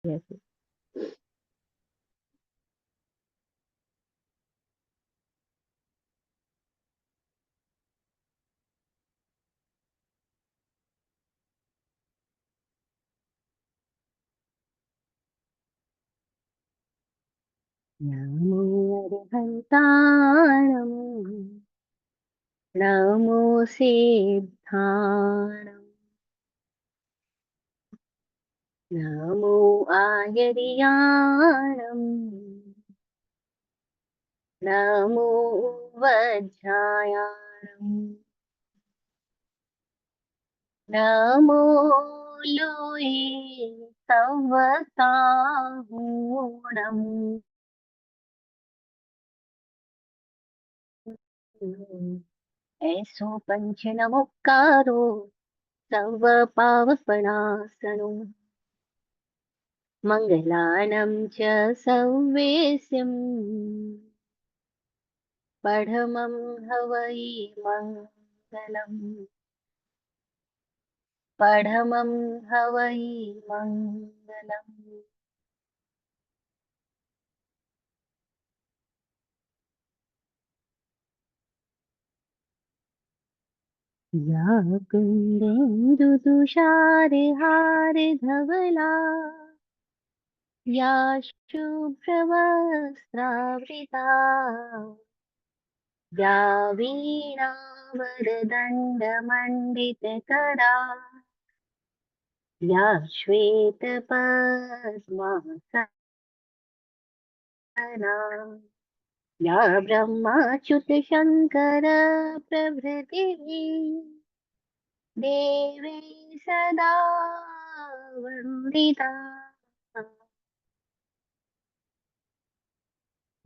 ऐसे। नमो अर्हन्ताणं नमो सिद्धाणं नमो आयर्याणं नमो वज्रायाणं नमो लोये सवताहूणम् ऐसो पंच नमोकारो सर्व पावपणासनो मङ्गलानं च सर्वेशम् पठमं हवै मङ्गलम् पठमं हवै मङ्गलम्। या कुन्देन्दुतुषारहारधवला या शुभ्रवस्त्रावृता या वीणावरदण्डमण्डितकरा या श्वेतपद्मासना या ब्रह्माच्युतशङ्कर प्रभृतिः देवी सदा वन्दिता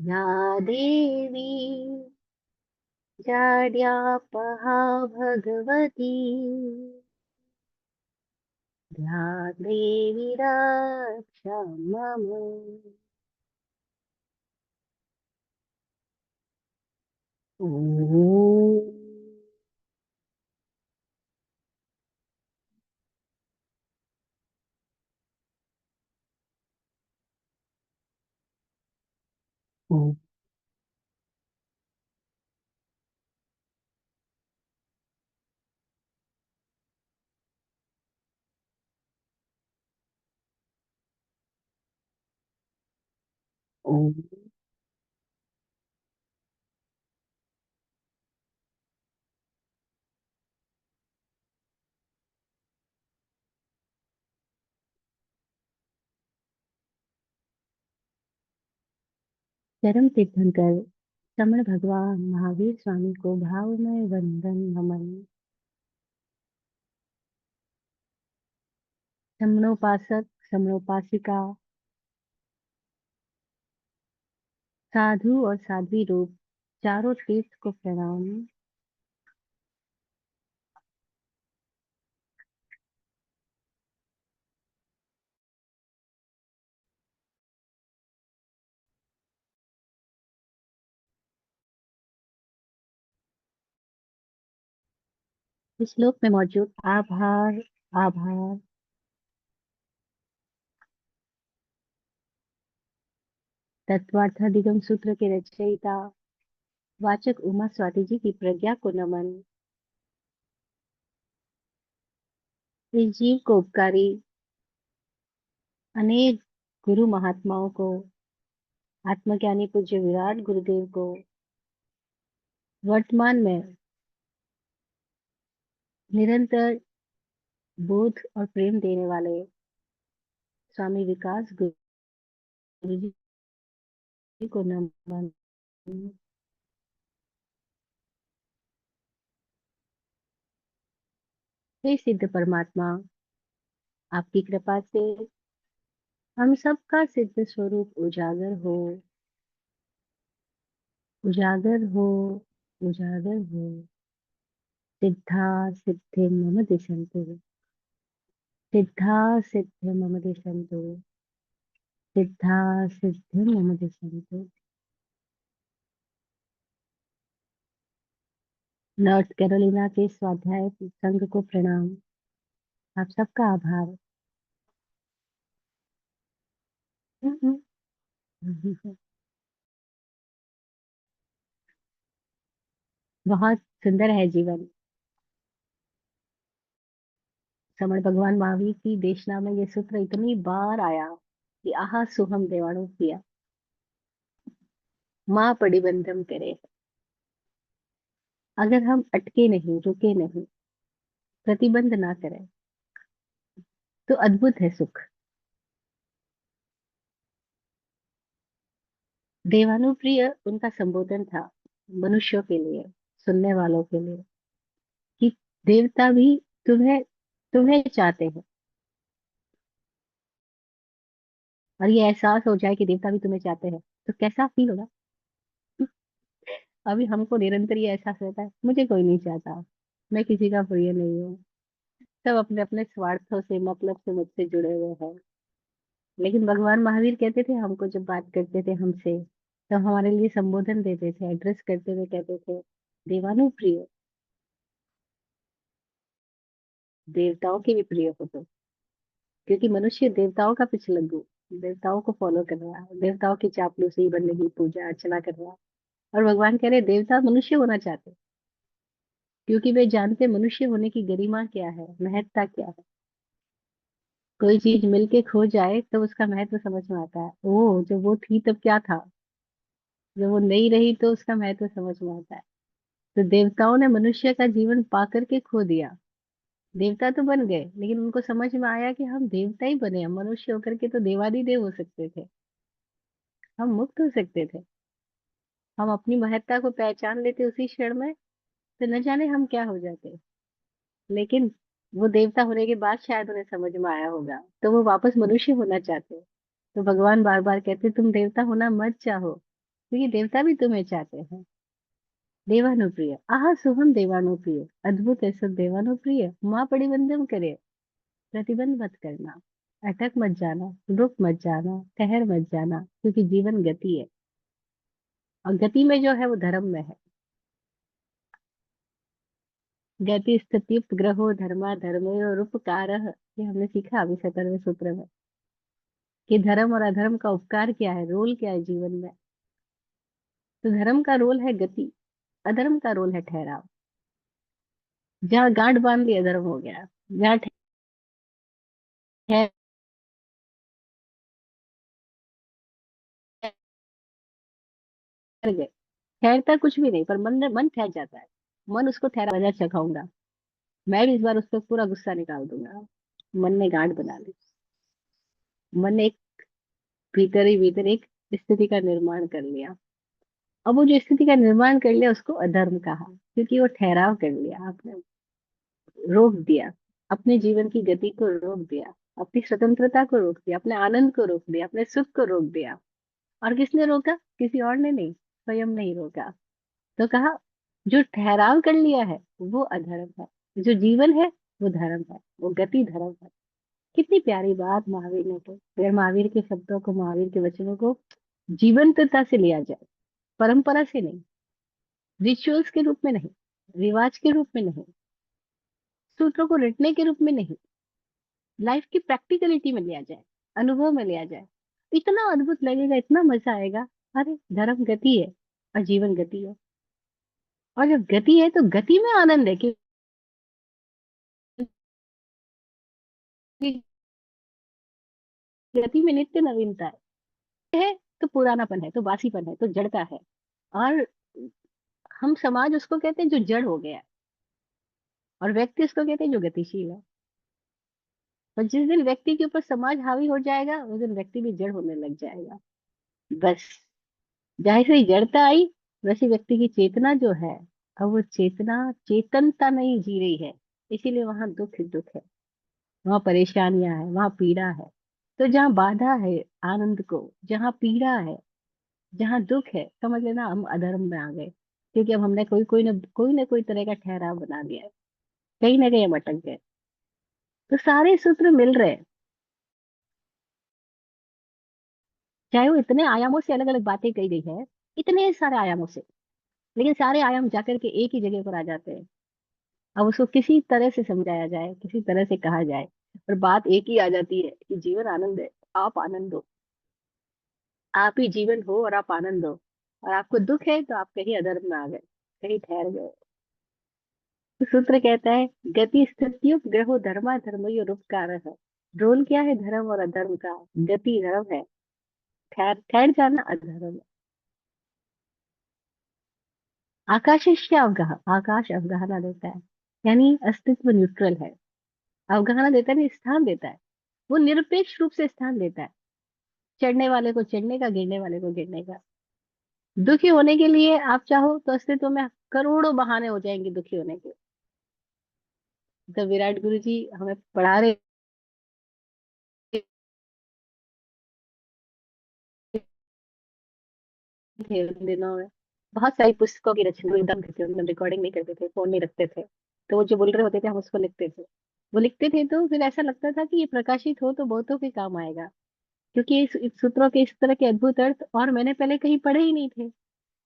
या देवी जाड्यापहा भगवती या देवी रक्षा मम। ओम। ओम। ओम। चरम तीर्थंकर समण भगवान महावीर स्वामी को भावमय वंदन नमन। समणोपासक समणोपासिका साधु और साध्वी रूप चारों तीर्थ को प्रणाम। इस श्लोक में मौजूद आभार आभार तत्वार्थाधिगम सूत्र के रचयिता वाचक उमा स्वाति जी की प्रज्ञा को नमन। इस जीव को उपकारी अनेक गुरु महात्माओं को, आत्मज्ञानी पूज्य विराट गुरुदेव को, वर्तमान में निरंतर बोध और प्रेम देने वाले स्वामी विकास गुरु जी को नमन। हे सिद्ध परमात्मा, आपकी कृपा से हम सबका सिद्ध स्वरूप उजागर हो, उजागर हो, उजागर हो। सिद्धा सिद्धि मम दिशन्तु, सिद्धा सिद्धि मम दिशन्तु, सिद्धा सिद्धि मम दिशन्तु। नॉर्थ कैरोलिना के स्वाध्याय संघ को प्रणाम। आप सबका आभार। बहुत सुंदर है जीवन। समण भगवान महावीर की देशना में ये सूत्र इतनी बार आया कि आहा सुहम देवाणु किया, माँ पड़ी बंधम करे। अगर हम अटके नहीं, रुके नहीं, प्रतिबंध ना करें, तो अद्भुत है सुख। देवानुप्रिय उनका संबोधन था मनुष्यों के लिए, सुनने वालों के लिए, कि देवता भी तुम्हें तुम्हें चाहते हैं। और ये एहसास हो जाए कि देवता भी तुम्हें चाहते हैं, तो कैसा फील होगा। अभी हमको निरंतर ये एहसास रहता है मुझे कोई नहीं चाहता, मैं किसी का प्रिय नहीं हूँ, सब अपने अपने स्वार्थों से, मतलब से मुझसे जुड़े हुए हैं। लेकिन भगवान महावीर कहते थे हमको, जब बात करते थे हमसे, तो हमारे लिए संबोधन देते थे, एड्रेस करते हुए कहते थे, देवानुप्रिय, देवताओं के भी प्रिय हो तुम। क्योंकि मनुष्य देवताओं का पिछलग्गू, देवताओं को फॉलो कर रहा है, देवताओं की चापलूसी, बंदगी, पूजा अर्चना कर रहा है। और भगवान कह रहे देवता मनुष्य होना चाहते, क्योंकि वे जानते मनुष्य होने की गरिमा क्या है, महत्ता क्या है। कोई चीज मिलके खो जाए तो उसका महत्व समझ में आता है, ओ जब वो थी तब क्या था, जब वो नहीं रही तो उसका महत्व समझ में आता है। तो देवताओं ने मनुष्य का जीवन पा करके खो दिया। देवता तो बन गए, लेकिन उनको समझ में आया कि हम देवता ही बने, हम मनुष्य होकर के तो देवादिदेव हो सकते थे, हम मुक्त हो सकते थे। हम अपनी महत्ता को पहचान लेते उसी क्षण में, तो न जाने हम क्या हो जाते। लेकिन वो देवता होने के बाद शायद उन्हें समझ में आया होगा, तो वो वापस मनुष्य होना चाहते। तो भगवान बार बार कहते तुम देवता होना मत चाहो, क्योंकि देवता भी तुम्हें चाहते हैं। देवानुप्रिय, आह सुहम देवानुप्रिय, अद्भुत है सब देवानुप्रिय, माँ पड़ी बंधन करे। प्रतिबंध मत करना, अटक मत जाना, रुक मत जाना, ठहर मत जाना, क्योंकि जीवन गति है। और गति में जो है वो धर्म में है। गति स्थिति ग्रहो धर्मा धर्मयो रूपकारः, ये हमने सीखा अभी 17वें सूत्र में, कि धर्म और अधर्म का उपकार क्या है, रोल क्या है जीवन में। तो धर्म का रोल है गति, अधर्म का रोल है ठहराव। जहाँ गांठ बांध ली अधर्म हो गया, जहाँ ठहर गए, ठहरता कुछ भी नहीं, पर मन ठहर जाता है। मन उसको ठहरा, वजह चखाऊंगा, मैं भी इस बार उस पर पूरा गुस्सा निकाल दूंगा। मन ने गांठ बना ली, मन ने एक भीतर ही भीतर एक स्थिति का निर्माण कर लिया। अब वो जो स्थिति का निर्माण कर लिया उसको अधर्म कहा, क्योंकि वो ठहराव कर लिया आपने, रोक दिया, अपने जीवन की गति को रोक दिया, अपनी स्वतंत्रता को रोक दिया, अपने आनंद को रोक दिया, अपने सुख को रोक दिया। और किसने रोका, किसी और ने नहीं, स्वयं नहीं रोका। तो कहा जो ठहराव कर लिया है वो अधर्म है, जो जीवन है वो धर्म है, वो गति धर्म है। कितनी प्यारी बात महावीर ने की। अगर महावीर के शब्दों को, महावीर के वचनों को जीवंतता से लिया जाए, परंपरा से नहीं, रिचुअल्स के रूप में नहीं, रिवाज के रूप में नहीं, सूत्रों को रटने के रूप में नहीं, लाइफ की प्रैक्टिकलिटी में लिया जाए, अनुभव में लिया जाए, इतना अद्भुत लगेगा, इतना मजा आएगा। अरे धर्म गति है और जीवन गति है। और जब गति है तो गति में आनंद है, क्योंकि गति में नित्य नवीनता है। तो पुरानापन है, तो बासीपन है, तो जड़ता है। और हम समाज उसको कहते हैं जो जड़ हो गया है, और व्यक्ति उसको कहते हैं जो गतिशील है। पर जिस दिन व्यक्ति के ऊपर समाज हावी हो जाएगा, उस दिन व्यक्ति भी जड़ होने लग जाएगा। बस, जैसे ही जड़ता आई, वैसे व्यक्ति की चेतना जो है, अब वो चेतना चेतनता नहीं जी रही है। इसीलिए वहां दुख ही दुख है, वहां परेशानियां है, वहां पीड़ा है। तो जहाँ बाधा है आनंद को, जहाँ पीड़ा है, जहाँ दुख है, समझ लेना हम अधर्म में आ गए। क्योंकि अब हमने कोई ना कोई तरह का ठहराव बना दिया है, कहीं ना कहीं हम अटक गए। तो सारे सूत्र मिल रहे हैं, चाहे वो इतने आयामों से अलग अलग बातें कही गई है, इतने सारे आयामों से, लेकिन सारे आयाम जाकर के एक ही जगह पर आ जाते हैं। अब उसको किसी तरह से समझाया जाए, किसी तरह से कहा जाए, और बात एक ही आ जाती है कि जीवन आनंद है, आप आनंद हो। आप ही जीवन हो और आप आनंद हो। और आपको दुख है तो आप कहीं अधर्म में आ गए, कहीं ठहर गए। तो सूत्र कहता है, गति स्थित्युप ग्रहो धर्मा धर्मयो रूपकार है। रोल क्या है धर्म और अधर्म का? गति धर्म है, ठहर ठहर जाना अधर्म है। आकाशस्य अवगाह, आकाश अवगाहना देता है, यानी अस्तित्व न्यूट्रल है। अवगाहना देता है नहीं, स्थान देता है। वो निरपेक्ष रूप से स्थान देता है, चढ़ने वाले को चढ़ने का, गिरने वाले को गिरने का। दुखी होने के लिए आप चाहो तो अस्तित्व में करोड़ों बहाने हो जाएंगे दुखी होने के। तो विराट गुरु जी हमें पढ़ा रहे थे उन दिनों में। बहुत सारी पुस्तकों की रचना एकदम करते थे, मतलब रिकॉर्डिंग नहीं करते थे, फोन नहीं रखते थे। तो वो जो बोल रहे होते थे हम उसको लिखते थे। वो लिखते थे तो फिर ऐसा लगता था कि ये प्रकाशित हो तो बहुतों के काम आएगा। क्योंकि इस सूत्रों के इस तरह के अद्भुत अर्थ और मैंने पहले कहीं पढ़े ही नहीं थे।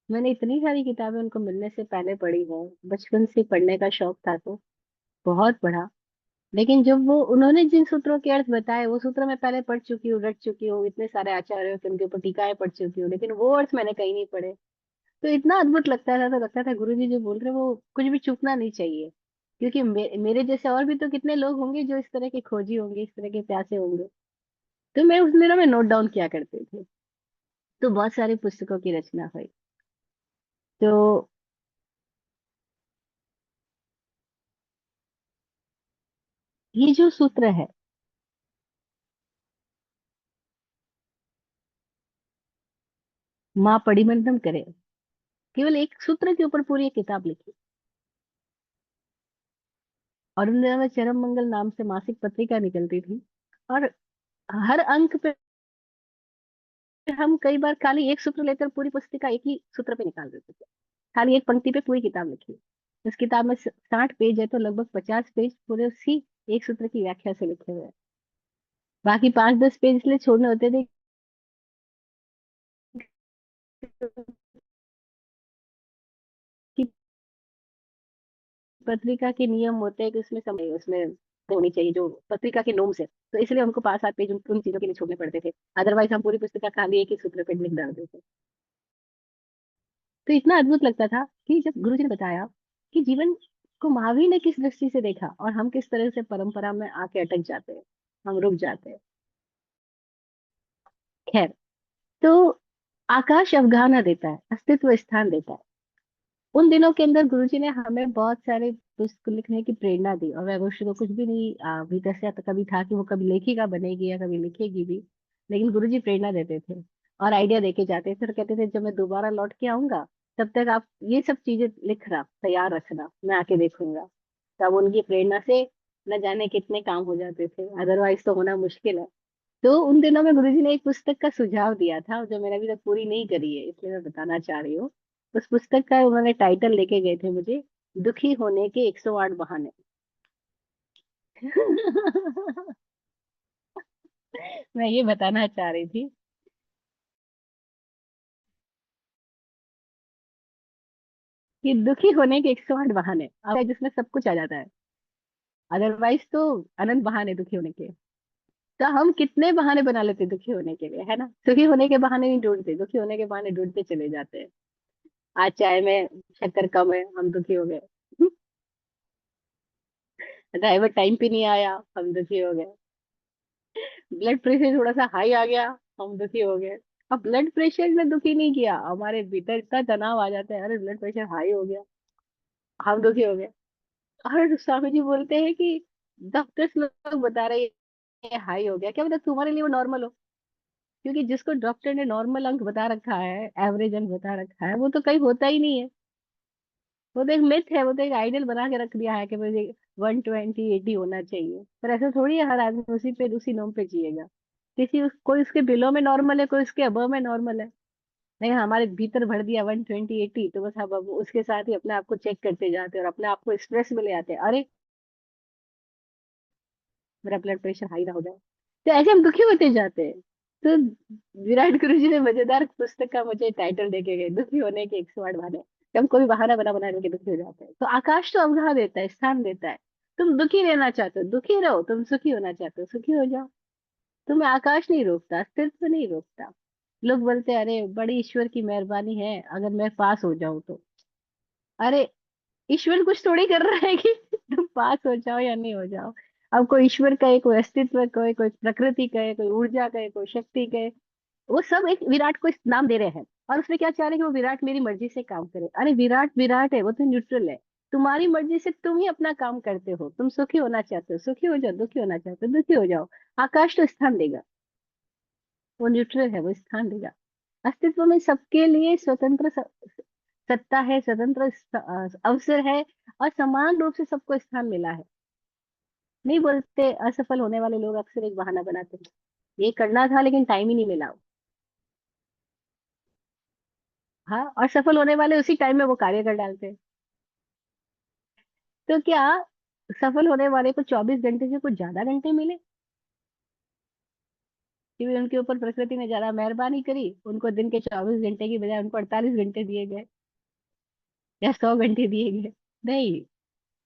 मैंने इतनी सारी किताबें उनको मिलने से पहले पढ़ी है, बचपन से पढ़ने का शौक था तो बहुत पढ़ा। लेकिन जब वो उन्होंने जिन सूत्रों के अर्थ बताए, वो सूत्र मैं पहले पढ़ चुकी हूँ, रट चुकी हूँ, इतने सारे आचार्यों के उनके ऊपर टीकाएं पढ़ चुकी हूँ, लेकिन वो अर्थ मैंने कहीं नहीं पढ़े। तो इतना अद्भुत लगता था, तो लगता था गुरु जी जो बोल रहे हैं वो कुछ भी चूकना नहीं चाहिए। क्योंकि मेरे जैसे और भी तो कितने लोग होंगे जो इस तरह के खोजी होंगे, इस तरह के प्यासे होंगे। तो मैं उस दिनों में नोट डाउन किया करते थे। तो बहुत सारी पुस्तकों की रचना हुई। तो ये जो सूत्र है, माँ पढ़िमंतम करे, केवल एक सूत्र के ऊपर पूरी एक किताब लिखी। और उन दिनों में चरम मंगल नाम से मासिक पत्रिका निकलती थी। और हर अंक पे हम कई बार खाली एक सूत्र लेकर पूरी पुस्तिका एक ही सूत्र पे निकाल देते थे। खाली एक पंक्ति पे पूरी किताब लिखी। इस किताब में 60 पेज है तो लगभग 50 पेज पूरे उसी एक सूत्र की व्याख्या से लिखे हुए हैं। बाकी 5-10 पेज इसलिए छोड़ने होते थे कि पत्रिका के नियम होते हैं कि उसमें समय उसमें होनी चाहिए जो पत्रिका के नोम्स है। तो इसलिए हमको 5-7 पेज उन चीजों के लिए छोड़ने पड़ते थे। अदरवाइज हम पूरी पुस्तक खाली एक ही सूत्र पे लिख डालते थे। तो इतना अद्भुत लगता था कि जब गुरु जी ने बताया कि जीवन को महावीर ने किस दृष्टि से देखा और हम किस तरह से परंपरा में आके अटक जाते हैं, हम रुक जाते हैं। खैर, तो आकाश अवगाहना देता है, अस्तित्व स्थान देता है। उन दिनों के अंदर गुरुजी ने हमें बहुत सारे पुस्तक लिखने की प्रेरणा दी, और वैभवश्री को कुछ भी नहीं भीतर से तो कभी था कि वो कभी लेखिका बनेगी या कभी लिखेगी भी। लेकिन गुरुजी प्रेरणा देते थे और आइडिया देके जाते थे और कहते थे जब मैं दोबारा लौट के आऊंगा तब तक आप ये सब चीजें लिखना तैयार रखना, मैं आके देखूंगा। तब उनकी प्रेरणा से न जाने कितने काम हो जाते थे, अदरवाइज तो होना मुश्किल है। तो उन दिनों में गुरुजी ने एक पुस्तक का सुझाव दिया था जो मैंने अभी तक पूरी नहीं करी है, इसलिए मैं बताना चाह रही हूँ। उस पुस्तक का उन्होंने टाइटल लेके गए थे मुझे, दुखी होने के 108 बहाने। मैं ये बताना चाह रही थी कि दुखी होने के 108 बहाने अब जिसमें सब कुछ आ जाता है। अदरवाइज तो अनंत बहाने दुखी होने के। तो हम कितने बहाने बना लेते दुखी होने के लिए, है ना? सुखी होने के बहाने नहीं ढूंढते, दुखी होने के बहाने ढूंढते चले जाते हैं। आज चाय में शक्कर कम है, हम दुखी हो गए। ड्राइवर टाइम पे नहीं आया, हम दुखी हो गए। ब्लड प्रेशर थोड़ा सा हाई आ गया, हम दुखी हो गए। अब ब्लड प्रेशर ने दुखी नहीं किया, हमारे भीतर इतना तनाव आ जाता है, अरे ब्लड प्रेशर हाई हो गया, हम दुखी हो गए। और स्वामी जी बोलते हैं कि डॉक्टर्स लोग बता रहे हैं हाई हो गया, क्या मतलब तुम्हारे लिए वो नॉर्मल हो? क्योंकि जिसको डॉक्टर ने नॉर्मल अंक बता रखा है, एवरेज अंक बता रखा है, वो तो कहीं होता ही नहीं है। वो तो एक मिथ है, वो तो एक आइडियल बना के रख दिया है कि मुझे 120-80 होना चाहिए। पर ऐसा थोड़ी है, हर आदमी उसी पे उसी नॉर्म पे जिएगा। कोई उसके बिलो में नॉर्मल है, कोई उसके अबव में नॉर्मल है। नहीं, हमारे भीतर भर दिया 120-80, तो बस हम अब उसके साथ ही अपने आप को चेक करते जाते हैं और अपने आप को स्ट्रेस में ले आते हैं, अरे मेरा ब्लड प्रेशर हाई ना हो जाए। तो ऐसे हम दुखी होते जाते हैं। तो विराट गुरु जी ने मजेदार पुस्तक का मुझे टाइटल देके गए, दुखी होने के 108 बहाने। कि हम कोई बहाना बना बना के दुखी हो जाते हैं। तो आकाश तो अवगाह देता है, स्थान देता है। तुम दुखी रहना चाहते हो दुखी रहो, तुम सुखी होना चाहते हो सुखी हो जाओ। तुम्हें आकाश नहीं रोकता, अस्तित्व नहीं रोकता। लोग बोलते हैं अरे बड़ी ईश्वर की मेहरबानी है अगर मैं पास हो जाऊं तो। अरे ईश्वर कुछ थोड़ी कर रहा है कि तुम पास हो जाओ या नहीं हो जाओ। अब कोई ईश्वर कहे, कोई अस्तित्व कहे, कोई प्रकृति कहे, कोई ऊर्जा कहे, कोई शक्ति कहे, वो सब एक विराट को इस नाम दे रहे हैं। और उसमें क्या चाह रहे हैं कि वो विराट मेरी मर्जी से काम करे। अरे विराट विराट है, वो तो न्यूट्रल है। तुम्हारी मर्जी से तुम ही अपना काम करते हो। तुम सुखी होना चाहते हो सुखी हो जाओ, दुखी होना चाहते हो दुखी हो जाओ। आकाश तो स्थान देगा, वो न्यूट्रल है, वो स्थान देगा। अस्तित्व में सबके लिए स्वतंत्र सत्ता है, स्वतंत्र अवसर है, और समान रूप से सबको स्थान मिला है। नहीं बोलते असफल होने वाले लोग अक्सर एक बहाना बनाते हैं, ये करना था लेकिन टाइम ही नहीं मिला। हाँ, और सफल होने वाले उसी टाइम में वो कार्य कर डालते हैं। तो क्या सफल होने वाले को 24 घंटे से कुछ ज्यादा घंटे मिले? क्योंकि उनके ऊपर प्रकृति ने ज्यादा मेहरबानी करी, उनको दिन के 24 घंटे की बजाय उनको 48 घंटे दिए गए, या 100 घंटे दिए गए। नहीं,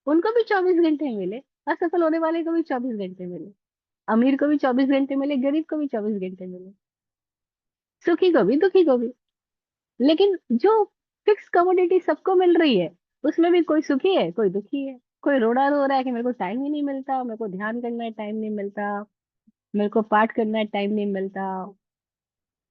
उनको भी 24 घंटे मिले। असफल होने वाले को भी 24 घंटे मिले, अमीर को भी 24 घंटे मिले, गरीब को भी 24 घंटे मिले, सुखी को भी दुखी को भी। लेकिन जो फिक्स कमोडिटी सबको मिल रही है, उसमें भी कोई सुखी है कोई दुखी है। कोई रोना रो रहा है कि मेरे को टाइम ही नहीं मिलता, मेरे को ध्यान करना है टाइम नहीं मिलता, मेरे को पाठ करना है टाइम नहीं मिलता,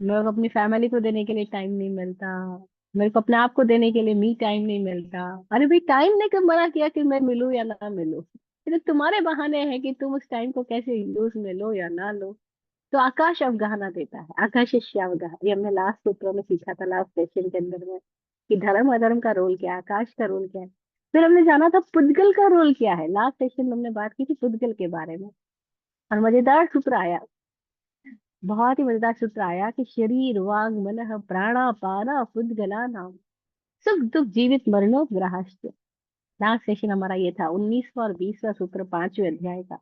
मेरे को अपनी फैमिली को देने के लिए टाइम नहीं मिलता, मेरे को अपने आप को देने के लिए मी टाइम नहीं मिलता। अरे भाई, टाइम ने कब मना किया कि मैं मिलूं या ना मिलूं? ये तो तुम्हारे बहाने हैं कि तुम उस टाइम को कैसे यूज में लो या ना लो। तो आकाश अवगाहना देता है, आकाश अवगाहना, ये हमने लास्ट सूत्रों में सीखा था, लास्ट सेशन के अंदर में, कि धर्म अधर्म का रोल क्या है, आकाश का रोल क्या है। फिर हमने जाना था पुद्गल का रोल क्या है, लास्ट सेशन में हमने बात की थी पुद्गल के बारे में। और मजेदार सूत्र आया, बहुत ही मजेदार सूत्र आया कि शरीर वांग मनः प्राणा पाना पुद्गला नाम, सुख दुख जीवित मरणोग्रहाश्च। लास्ट सेशन हमारा ये था, 19वां और 20वां सूत्र 5वें अध्याय का,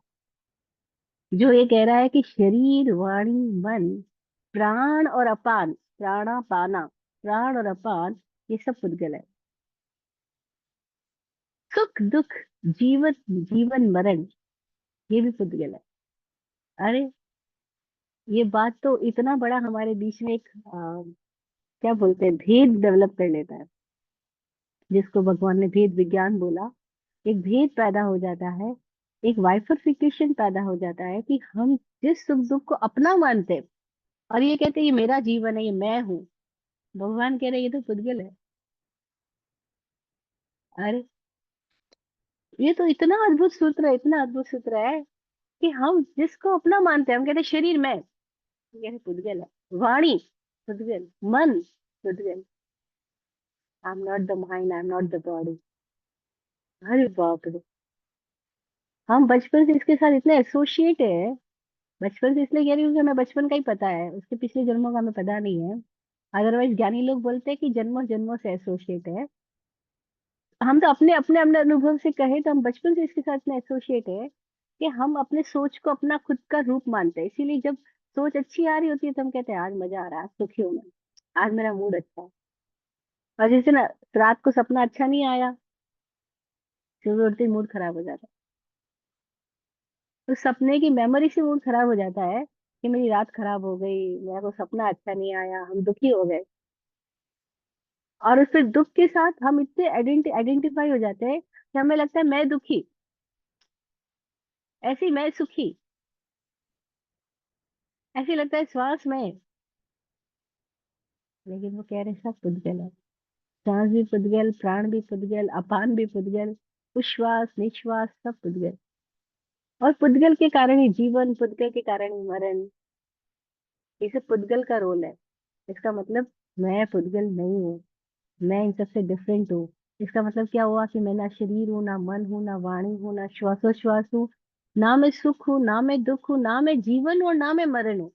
जो ये कह रहा है कि शरीर वाणी मन प्राण और अपान, प्राणा पाना, प्राण और अपान, ये सब पुद्गल है। सुख दुख जीवन जीवन मरण, ये भी पुद्गल है। अरे ये बात तो इतना बड़ा हमारे बीच में एक क्या बोलते हैं, भेद डेवलप कर लेता है, जिसको भगवान ने भेद विज्ञान बोला। एक भेद पैदा हो जाता है, एक वाइफरफिकेशन पैदा हो जाता है, कि हम जिस सुख दुख को अपना मानते हैं और ये कहते हैं ये मेरा जीवन है, ये मैं हूँ, भगवान कह रहे हैं ये तो पुद्गल है। अरे ये तो इतना अद्भुत सूत्र है, इतना अद्भुत सूत्र है, कि हम जिसको अपना मानते हैं, हम कहते हैं शरीर मैं, यह पुद्गल है। वाणी पुद्गल, मन पुद्गल, I am not the mind, I am not the body. अरे बाप रे, हम बचपन से इसके साथ इतने एसोसिएट है। बचपन से इसलिए कह रही हूँ कि हमें बचपन का ही पता है, उसके पिछले जन्मों का हमें पता नहीं है। अदरवाइज ज्ञानी लोग बोलते हैं कि जन्मों जन्मों से एसोसिएट है। हम तो अपने अपने अपने अनुभव से कहें तो हम बचपन से इसके साथ इतने एसोसिएट है, कि हम अपने सोच को अपना खुद का रूप मानते हैं। इसीलिए जब सोच अच्छी आ रही होती है तो हम कहते हैं आज मजा आ रहा है, आज सुखी हूं मैं, आज मेरा मूड अच्छा है। और जिस दिन रात को सपना अच्छा नहीं आया, सुबह उठते ही मूड खराब हो जाता है। तो सपने की मेमोरी से मूड खराब हो जाता है, कि मेरी रात खराब हो गई, मेरा को सपना अच्छा नहीं आया, हम दुखी हो गए। और फिर दुख के साथ हम इतने आइडेंटिफाई हो जाते हैं कि हमें लगता है मैं दुखी, ऐसे ही मैं सुखी, ऐसे लगता है श्वास में। लेकिन वो कह रहे हैं सब पुद्गल है, सांस भी पुद्गल, प्राण भी पुद्गल, अपान भी पुद्गल, उच्छ्वास निश्वास सब पुद्गल। और पुद्गल के कारण ही जीवन, पुद्गल के कारण ही मरण, ये सब पुद्गल का रोल है। इसका मतलब मैं पुद्गल नहीं हूँ, मैं इन सबसे डिफरेंट हूँ। इसका मतलब क्या हुआ कि मैं ना शरीर हूँ, ना मन हूँ, ना वाणी हूँ, ना श्वासोश्वास हूँ, ना मैं सुख हूँ, ना मैं दुख हूँ, ना मैं जीवन हूँ, और ना मैं मरण हूँ।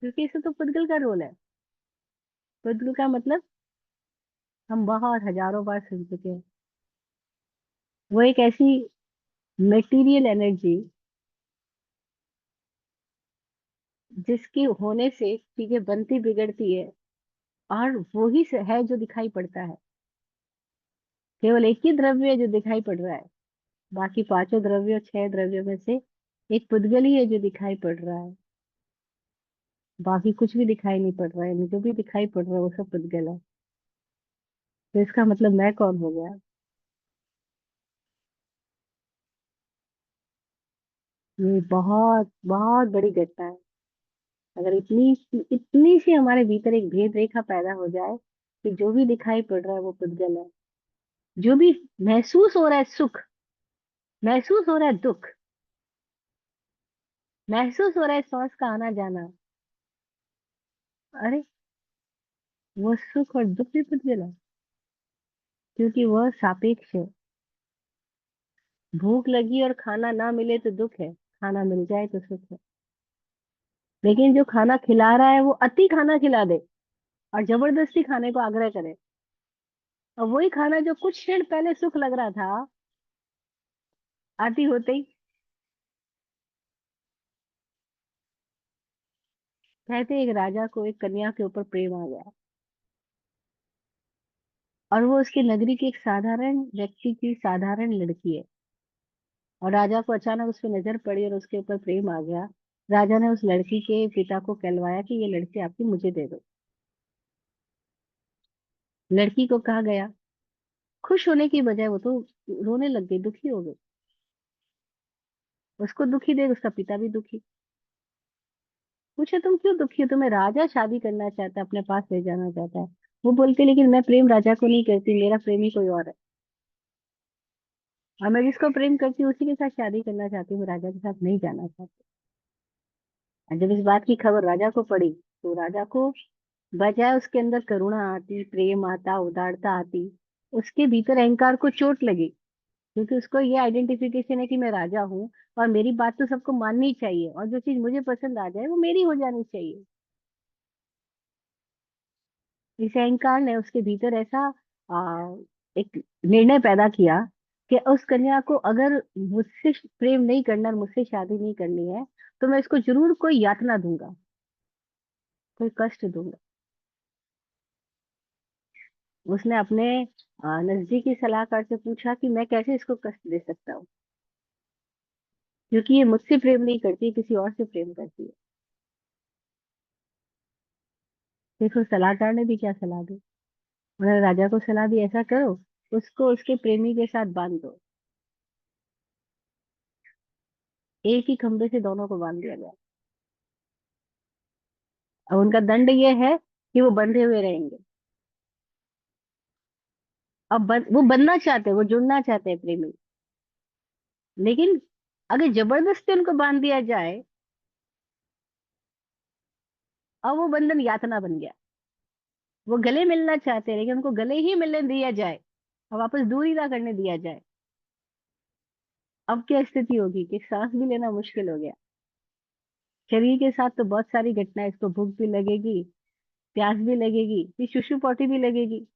क्योंकि इसे तो पुद्गल का रोल है। पुद्गल का मतलब हम बहुत हजारों बार सुन चुके हैं। वो एक ऐसी मेटीरियल एनर्जी, जिसकी होने से चीजें बनती बिगड़ती है, और वो ही है जो दिखाई पड़ता है। केवल एक ही द्रव्य है जो दिखाई पड़ रहा है, बाकी पांचों द्रव्यों 6 द्रव्यों में से एक पुद्गल ही है जो दिखाई पड़ रहा है, बाकी कुछ भी दिखाई नहीं पड़ रहा है, जो भी दिखाई पड़ रहा है वो सब पुद्गल है। तो इसका मतलब मैं कौन हो गया? ये बहुत बहुत बड़ी घटना है। अगर इतनी इतनी सी हमारे भीतर एक भेद रेखा पैदा हो जाए कि जो भी दिखाई पड़ रहा है वो पुद्गल है, जो भी महसूस हो रहा है सुख, महसूस हो रहा है दुख, महसूस हो रहा है सांस का आना जाना, अरे वो सुख और दुख भी पुद्गल है, क्योंकि वह सापेक्ष है। भूख लगी और खाना ना मिले तो दुख है, खाना मिल जाए तो सुख है। लेकिन जो खाना खिला रहा है वो अति खाना खिला दे और जबरदस्ती खाने को आग्रह करे, और वही खाना जो कुछ क्षण पहले सुख लग रहा था, आती होते ही, कहते एक राजा को एक कन्या के ऊपर प्रेम आ गया, और वो उसकी नगरी की एक साधारण व्यक्ति की साधारण लड़की है, और राजा को अचानक उस पर नजर पड़ी और उसके ऊपर प्रेम आ गया। राजा ने उस लड़की के पिता को कहलवाया कि ये लड़की आपकी मुझे दे दो। लड़की को कहा गया, खुश होने की बजाय वो तो रोने लग गई, दुखी हो गई। उसको दुखी देख उसका पिता भी दुखी। पूछे तुम क्यों दुखी हो, तुम्हें राजा शादी करना चाहता है, अपने पास ले जाना चाहता है। वो बोलती लेकिन मैं प्रेम राजा को नहीं करती, मेरा प्रेमी कोई और है, और मैं जिसको प्रेम करती हूँ उसी के साथ शादी करना चाहती हूँ, मैं राजा के साथ नहीं जाना चाहती। और जब इस बात की खबर राजा को पड़ी, तो राजा को बजाय उसके अंदर करुणा आती, प्रेम आता, उदारता आती, उसके भीतर अहंकार को चोट लगी। क्योंकि उसको ये आइडेंटिफिकेशन है कि मैं राजा हूँ और मेरी बात तो सबको माननी चाहिए, और जो चीज मुझे पसंद आ जाए वो मेरी हो जानी चाहिए। इस अहंकार ने उसके भीतर ऐसा एक निर्णय पैदा किया कि उस कन्या को अगर मुझसे प्रेम नहीं करना और मुझसे शादी नहीं करनी है, तो मैं इसको जरूर कोई यातना दूंगा, कोई कष्ट दूंगा। उसने अपने नजदीकी सलाहकार से पूछा कि मैं कैसे इसको कष्ट दे सकता हूँ, क्योंकि ये मुझसे प्रेम नहीं करती, किसी और से प्रेम करती है। देखो सलाहकार ने भी क्या सलाह दी। उन्होंने राजा को सलाह दी, ऐसा करो, उसको उसके प्रेमी के साथ बांध दो। एक ही खंभे से दोनों को बांध दिया गया। अब उनका दंड ये है कि वो बंधे हुए रहेंगे। अब वो बनना चाहते हैं, वो जुड़ना चाहते हैं प्रेमी, लेकिन अगर जबरदस्ती उनको बांध दिया जाए, अब वो बंधन यातना बन गया। वो गले मिलना चाहते हैं लेकिन उनको गले ही मिलने दिया जाए और वापस दूरी ना करने दिया जाए, अब क्या स्थिति होगी कि सांस भी लेना मुश्किल हो गया। शरीर के साथ तो बहुत सारी घटनाएं, इसको भूख भी लगेगी, प्यास भी लगेगी, फिर शुशु पोटी भी लगेगी,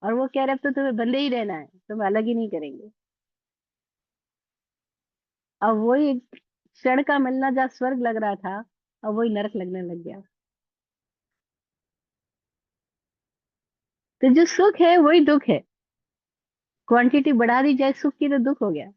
और वो कह रहे अब तो तुम्हें बंदे ही रहना है, तुम्हें अलग ही नहीं करेंगे। अब वही एक क्षण का मिलना जहाँ स्वर्ग लग रहा था, अब वही नरक लगने लग गया। तो जो सुख है वही दुख है, क्वांटिटी बढ़ा दी जाए सुख की तो दुख हो गया।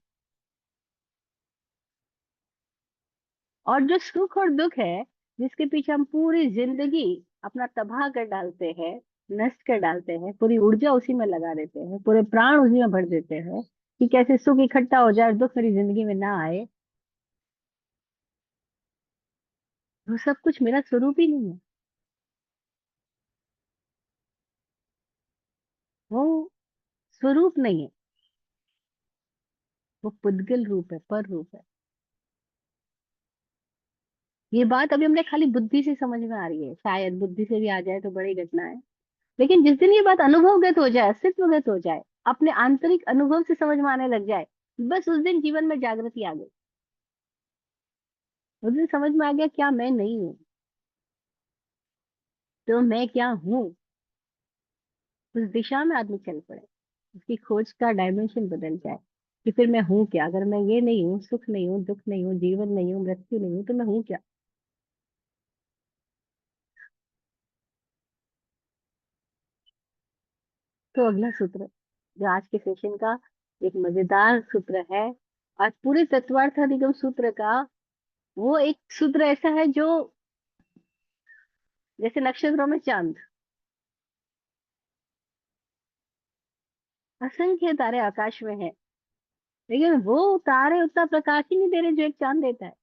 और जो सुख और दुख है, जिसके पीछे हम पूरी जिंदगी अपना तबाह कर डालते हैं, नष्ट कर डालते हैं, पूरी ऊर्जा उसी में लगा देते हैं, पूरे प्राण उसी में भर देते हैं कि कैसे सुख इकट्ठा हो जाए और दुख मेरी जिंदगी में ना आए, वो सब कुछ मेरा स्वरूप ही नहीं है। वो स्वरूप नहीं है, वो पुद्गल रूप है, पर रूप है। ये बात अभी हमने खाली बुद्धि से समझ में आ रही है, शायद बुद्धि से भी आ जाए तो बड़ी घटना है। लेकिन जिस दिन ये बात अनुभवगत हो जाए, अस्तित्वगत हो जाए, अपने आंतरिक अनुभव से समझ में आने लग जाए, बस उस दिन जीवन में जागृति आ गई। उस दिन समझ में आ गया क्या मैं नहीं हूँ, तो मैं क्या हूँ। उस दिशा में आदमी चल पड़े, उसकी खोज का डायमेंशन बदल जाए कि फिर मैं हूँ क्या, अगर मैं ये नहीं हूँ, सुख नहीं हूँ, दुख नहीं हूँ, जीवन नहीं हूँ, मृत्यु नहीं हूँ, तो मैं हूँ क्या। तो अगला सूत्र जो आज के सेशन का एक मजेदार सूत्र है, और पूरे तत्वार्थ अधिगम सूत्र का वो एक सूत्र ऐसा है जो जैसे नक्षत्रों में चांद, असंख्य तारे आकाश में है, लेकिन वो तारे उतना प्रकाश ही नहीं दे रहे जो एक चांद देता है।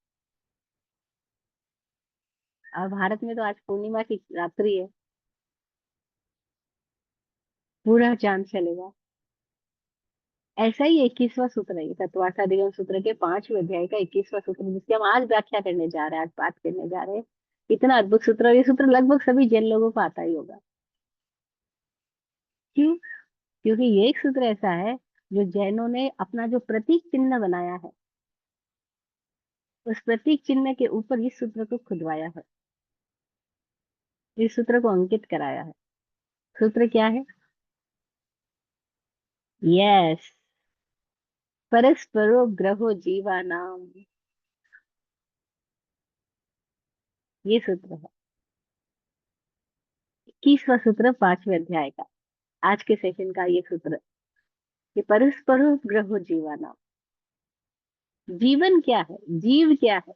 और भारत में तो आज पूर्णिमा की रात्रि है, पूरा चांद चलेगा। ऐसा ही 21वां सूत्र है, ये तत्वार्थाधिगम सूत्र के 5वें अध्याय का 21वां सूत्र, जिसकी हम आज व्याख्या करने जा रहे हैं, आज बात करने जा रहे हैं। इतना अद्भुत सूत्र, और ये सूत्र लगभग सभी जैन लोगों को आता ही होगा। क्यों? क्योंकि ये एक सूत्र ऐसा है जो जैनों ने अपना जो प्रतीक चिन्ह बनाया है, उस प्रतीक चिन्ह के ऊपर इस सूत्र को खुदवाया है, इस सूत्र को अंकित कराया है। सूत्र क्या है? यस, परस्परो ग्रहो जीवा नाम, ये सूत्र है। 21वां सूत्र 5वें अध्याय का, आज के सेशन का ये सूत्र, कि परस्परो ग्रहो जीवा नाम। जीवन क्या है? जीव क्या है?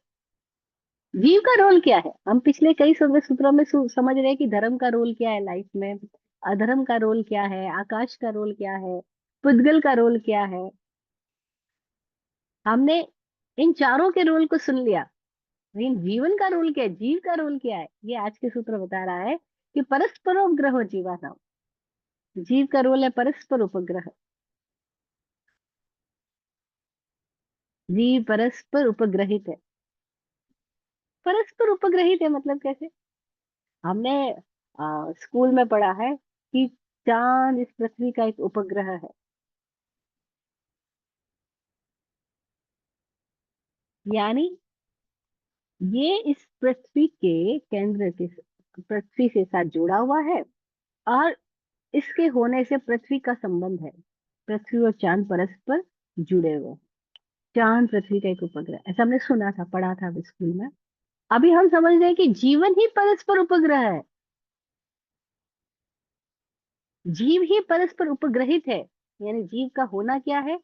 जीव का रोल क्या है? हम पिछले कई सूत्रों में समझ रहे हैं कि धर्म का रोल क्या है लाइफ में, अधर्म का रोल क्या है, आकाश का रोल क्या है, पुद्गल का रोल क्या है। हमने इन चारों के रोल को सुन लिया, लेकिन जीवन का रोल क्या है, जीव का रोल क्या है, ये आज के सूत्र बता रहा है कि परस्परो ग्रहो जीवा नाम। जीव का रोल है परस्पर उपग्रह। जीव परस्पर उपग्रहित है। परस्पर उपग्रहित है मतलब कैसे? हमने स्कूल में पढ़ा है कि चांद इस पृथ्वी का एक उपग्रह है। यानी ये इस पृथ्वी के केंद्र के, पृथ्वी से साथ जुड़ा हुआ है, और इसके होने से पृथ्वी का संबंध है। पृथ्वी और चांद परस्पर जुड़े हुए हैं। चांद पृथ्वी का एक उपग्रह, ऐसा हमने सुना था, पढ़ा था अभी स्कूल में। अभी हम समझ रहे हैं कि जीवन ही परस्पर उपग्रह है। जीव ही परस्पर उपग्रहित है। यानी जीव का होना क्या है?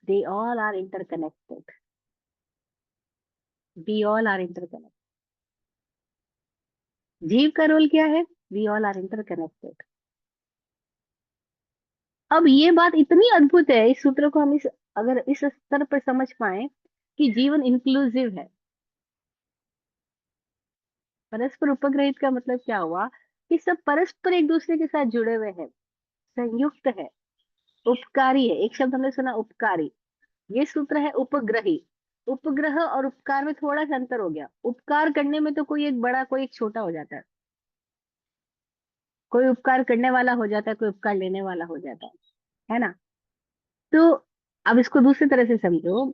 They all are interconnected. We all are interconnected. जीव का रोल क्या है? We all are interconnected. अब ये बात इतनी अद्भुत है, इस सूत्र को हम इस, अगर इस स्तर पर समझ पाए कि जीवन इंक्लूसिव है। परस्पर उपग्रहित का मतलब क्या हुआ? कि सब परस्पर एक दूसरे के साथ जुड़े हुए हैं, संयुक्त है, उपकारी है। एक शब्द हमने सुना, उपकारी। ये सूत्र है उपग्रही। उपग्रह और उपकार में थोड़ा सा अंतर हो गया। उपकार करने में तो कोई एक बड़ा, कोई एक छोटा हो जाता है। कोई उपकार करने वाला हो जाता है, कोई उपकार लेने वाला हो जाता है ना? तो अब इसको दूसरी तरह से समझो।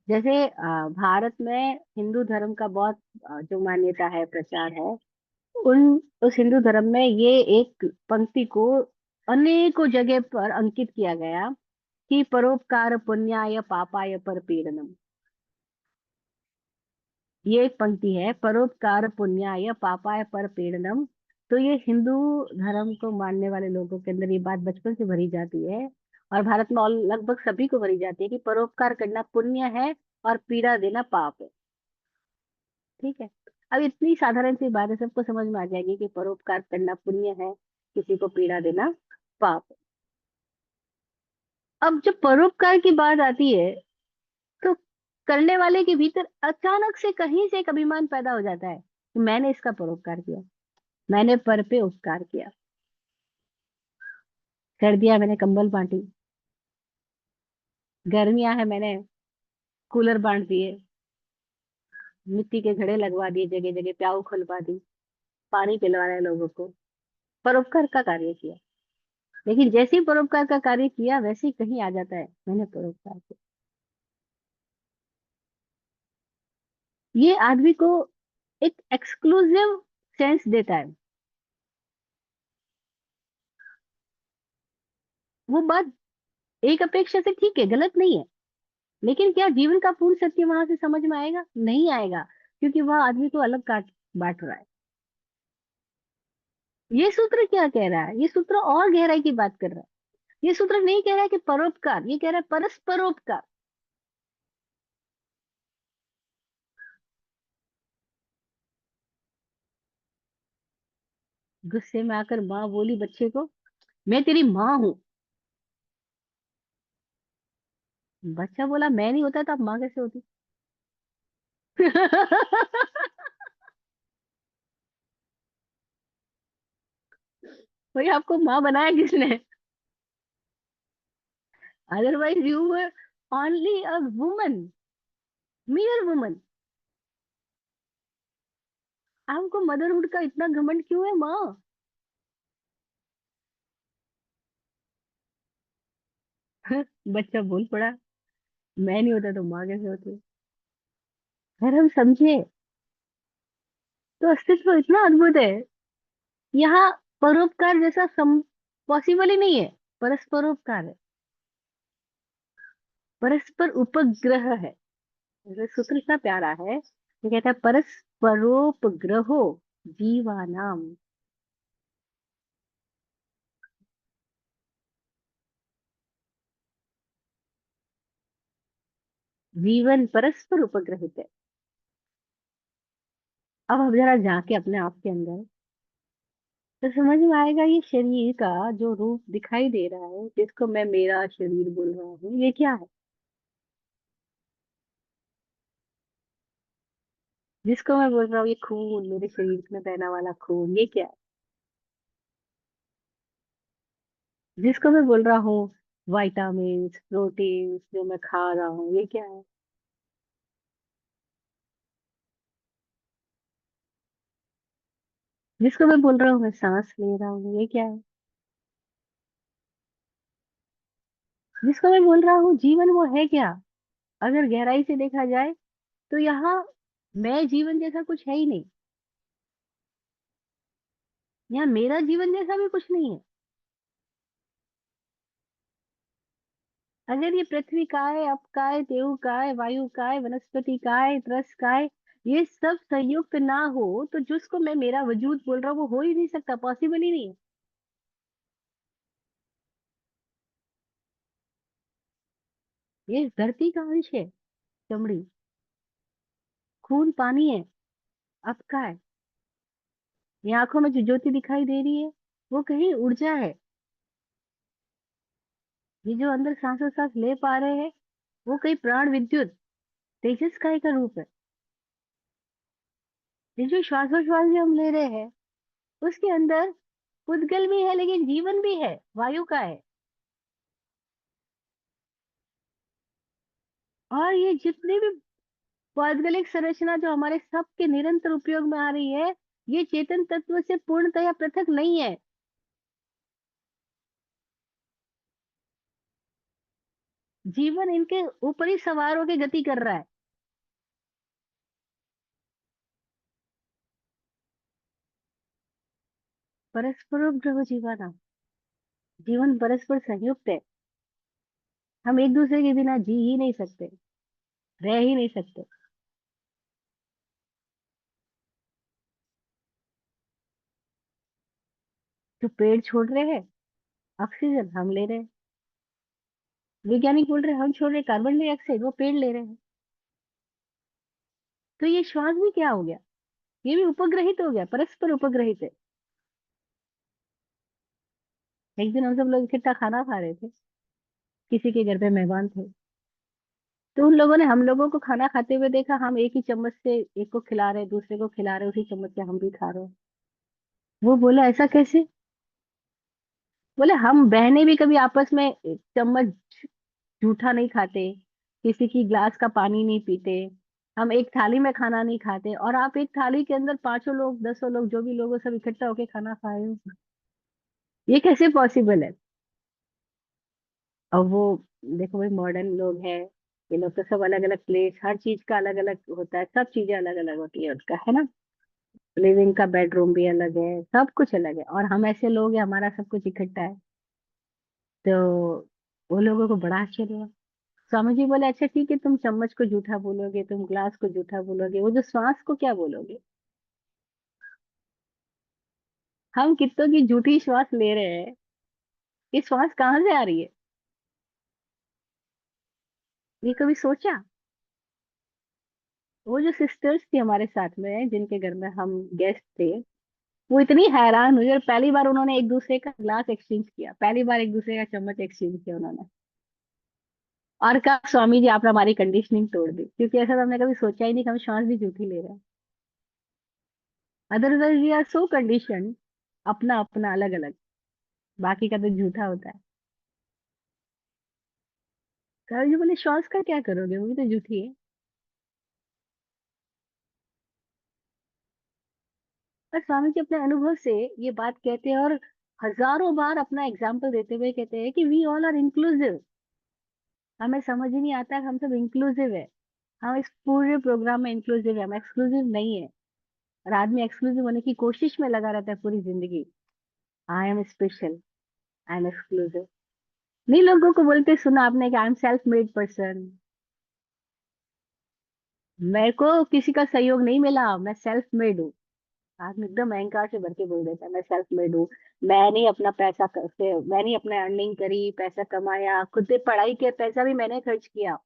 जैसे भारत में हिंदू धर्म का बहुत जो मान्यता है, प्रचार है, उन उस हिंदू धर्म में ये एक पंक्ति को अनेकों जगह पर अंकित किया गया कि परोपकार पुण्याय पापाय परपीड़नम। ये एक पंक्ति है, परोपकार पुण्याय पापाय परपीड़नम। तो ये हिंदू धर्म को मानने वाले लोगों के अंदर ये बात बचपन से भरी जाती है, और भारत में लगभग सभी को भरी जाती है कि परोपकार करना पुण्य है और पीड़ा देना पाप है। ठीक है? अब इतनी साधारण सी बात है, सबको समझ में आ जाएगी कि परोपकार करना पुण्य है, किसी को पीड़ा देना पाप है। अब जब परोपकार की बात आती है, तो करने वाले के भीतर अचानक से कहीं से एक अभिमान पैदा हो जाता है कि मैंने इसका परोपकार किया, मैंने पर पे उपकार किया। सर्दियां मैंने कंबल बांटी, गर्मियां है मैंने कूलर बांट दिए, मिट्टी के घड़े लगवा दिए, जगह जगह प्याऊ खुलवा दी, पानी पिलवाया लोगों को, परोपकार का कार्य किया। लेकिन जैसे ही परोपकार का कार्य किया, वैसे ही कहीं आ जाता है मैंने परोपकार किया। ये आदमी को एक एक्सक्लूसिव सेंस देता है। वो बात एक अपेक्षा से ठीक है, गलत नहीं है, लेकिन क्या जीवन का पूर्ण सत्य वहां से समझ में आएगा? नहीं आएगा, क्योंकि वह आदमी को अलग काट बांट रहा है। ये सूत्र क्या कह रहा है? ये सूत्र और गहराई की बात कर रहा है। ये सूत्र नहीं कह रहा है कि परोपकार, ये कह रहा है परस्परोपकार। गुस्से में आकर माँ बोली बच्चे को, मैं तेरी माँ हूँ। बच्चा बोला, मैं नहीं होता तो अब माँ कैसे होती? भाई आपको माँ बनाया किसने? Otherwise you were only a woman, मियर woman. आपको मदरहुड का इतना घमंड क्यों है माँ? बच्चा बोल पड़ा, मैं नहीं होता तो माँ कैसे होती? अगर हम समझे तो अस्तित्व इतना अद्भुत है। यहाँ परोपकार जैसा सम पॉसिबल ही नहीं है। परस्परोपकार है, परस्पर उपग्रह है। ये सूत्र इतना प्यारा है, ये कहता है परस्परोपग्रहो जीवानाम। जीवन परस्पर उपग्रहित है। अब हम जरा झांके अपने आप के अंदर, तो समझ में आएगा ये शरीर का जो रूप दिखाई दे रहा है, जिसको मैं मेरा शरीर बोल रहा हूँ, ये क्या है? जिसको मैं बोल रहा हूँ ये खून, मेरे शरीर में बहना वाला खून, ये क्या है? जिसको मैं बोल रहा हूँ वाइटामिन प्रोटीन जो मैं खा रहा हूँ, ये क्या है? जिसको मैं बोल रहा हूँ मैं सांस ले रहा हूँ, ये क्या है? जिसको मैं बोल रहा हूँ जीवन, वो है क्या? अगर गहराई से देखा जाए तो यहाँ मैं जीवन जैसा कुछ है ही नहीं। यहाँ मेरा जीवन जैसा भी कुछ नहीं है। अगर ये पृथ्वी का है, अप का है, देव का है, वायु का है, वनस्पति का है, त्रस का है, ये सब संयुक्त ना हो तो जिसको मैं मेरा वजूद बोल रहा हूँ वो हो ही नहीं सकता, पॉसिबल ही नहीं है। ये इस धरती का अंश है, चमड़ी, खून पानी है, अब का है। ये आंखों में जो ज्योति दिखाई दे रही है वो कहीं ऊर्जा है। ये जो अंदर सांसों सांस ले पा रहे हैं वो कहीं प्राण विद्युत तेजस काय का रूप है। ये जो श्वासोश्वास भी हम ले रहे हैं उसके अंदर उद्गल भी है लेकिन जीवन भी है, वायु का है। और ये जितनी भी पौद्गलिक संरचना जो हमारे सबके निरंतर उपयोग में आ रही है, ये चेतन तत्व से पूर्णतया पृथक नहीं है। जीवन इनके ऊपर ही सवार होकर गति कर रहा है। परस्परोपद्रव जीवाना, जीवन परस्पर संयुक्त है। हम एक दूसरे के बिना जी ही नहीं सकते, रह ही नहीं सकते। जो पेड़ छोड़ रहे हैं ऑक्सीजन, हम ले रहे हैं। वैज्ञानिक बोल रहे हैं हम छोड़ रहे कार्बन डाइऑक्साइड, वो पेड़ ले रहे हैं। तो ये श्वास भी क्या हो गया? ये भी उपग्रहित हो गया, परस्पर उपग्रहित है। एक दिन हम सब लोग इकट्ठा खाना खा रहे थे, किसी के घर पे मेहमान थे, तो उन लोगों ने हम लोगों को खाना खाते हुए देखा। हम एक ही चम्मच से एक को खिला रहे, दूसरे को खिला रहे, उसी चम्मच से हम भी खा रहे हैं। वो बोला ऐसा कैसे? बोले हम बहनें भी कभी आपस में एक चम्मच जूठा नहीं खाते, किसी की ग्लास का पानी नहीं पीते, हम एक थाली में खाना नहीं खाते, और आप एक थाली के अंदर पांचों लोग, दसों लोग, जो भी लोग हो, सब इकट्ठा होके खाना खा रहे हो। ये कैसे पॉसिबल है? और वो देखो भाई, मॉडर्न लोग हैं, ये लोग तो सब अलग अलग प्लेस, हर चीज का अलग अलग होता है, सब चीजें अलग अलग होती है उनका, है ना? लिविंग का बेडरूम भी अलग है, सब कुछ अलग है, और हम ऐसे लोग हैं हमारा सब कुछ इकट्ठा है। तो वो लोगों को बड़ा आश्चर्य हुआ। स्वामी जी बोले अच्छा ठीक है, तुम चम्मच को जूठा बोलोगे, तुम ग्लास को जूठा बोलोगे, वो जो श्वास को क्या बोलोगे? हम कितनों की जूठी श्वास ले रहे हैं, ये श्वास कहाँ से आ रही है? ये कभी सोचा? वो जो सिस्टर्स थी हमारे साथ में जिनके घर में हम गेस्ट थे, वो इतनी हैरान हुई, और पहली बार उन्होंने एक दूसरे का ग्लास एक्सचेंज किया, पहली बार एक दूसरे का चम्मच एक्सचेंज किया उन्होंने। और कहा स्वामी जी आप हमारी कंडीशनिंग तोड़ दी, क्योंकि ऐसा तो हमने कभी सोचा ही नहीं कि हम श्वास भी झूठी ले रहे हैं। Otherwise we are so condition, अपना अपना अलग अलग, बाकी का तो झूठा होता है। कहा जी बोले श्वास का क्या करोगे, वो भी तो झूठी है। पर स्वामी जी अपने अनुभव से ये बात कहते हैं, और हजारों बार अपना एग्जाम्पल देते हुए कहते हैं कि वी ऑल आर इंक्लूसिव। हमें समझ ही नहीं आता कि हम सब इंक्लूसिव है। हम इस पूरे प्रोग्राम में इंक्लूसिव है, हम एक्सक्लूसिव नहीं है। और आदमी एक्सक्लूसिव होने की कोशिश में लगा रहता है पूरी जिंदगी। I am special, I am exclusive. नहीं, लोगों को बोलते सुना आपने कि I am self made person, मेरे को किसी का सहयोग नहीं मिला, मैं सेल्फ मेड हूँ। आदमी एकदम अहंकार से भर के बोल देता है मैं सेल्फ मेड हूँ। मैंने अपना पैसा करते, मैंने अपना अर्निंग करी, पैसा कमाया, खुद से पढ़ाई के पैसा भी मैंने खर्च किया।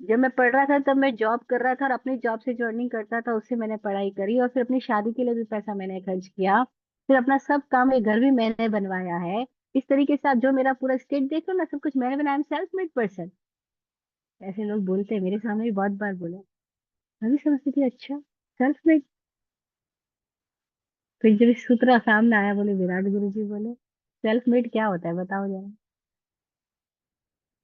जब मैं पढ़ रहा था तब मैं जॉब कर रहा था, और अपनी जॉब से जो अर्निंग करता था उससे मैंने पढ़ाई करी, और फिर अपनी शादी के लिए भी पैसा मैंने खर्च किया। फिर अपना सब काम, एक घर भी मैंने बनवाया है। इस तरीके से आप जो मेरा पूरा स्टेट देख लो ना, सब कुछ मैंने बनाया, I am self made person. ऐसे लोग बोलते हैं, मेरे सामने भी बहुत बार बोला। मैं भी समझती थी अच्छा, सेल्फ मेड। फिर जब इस सूत्र सामने आया, बोले विराट गुरु जी बोले सेल्फ मेड क्या होता है बताओ जरा।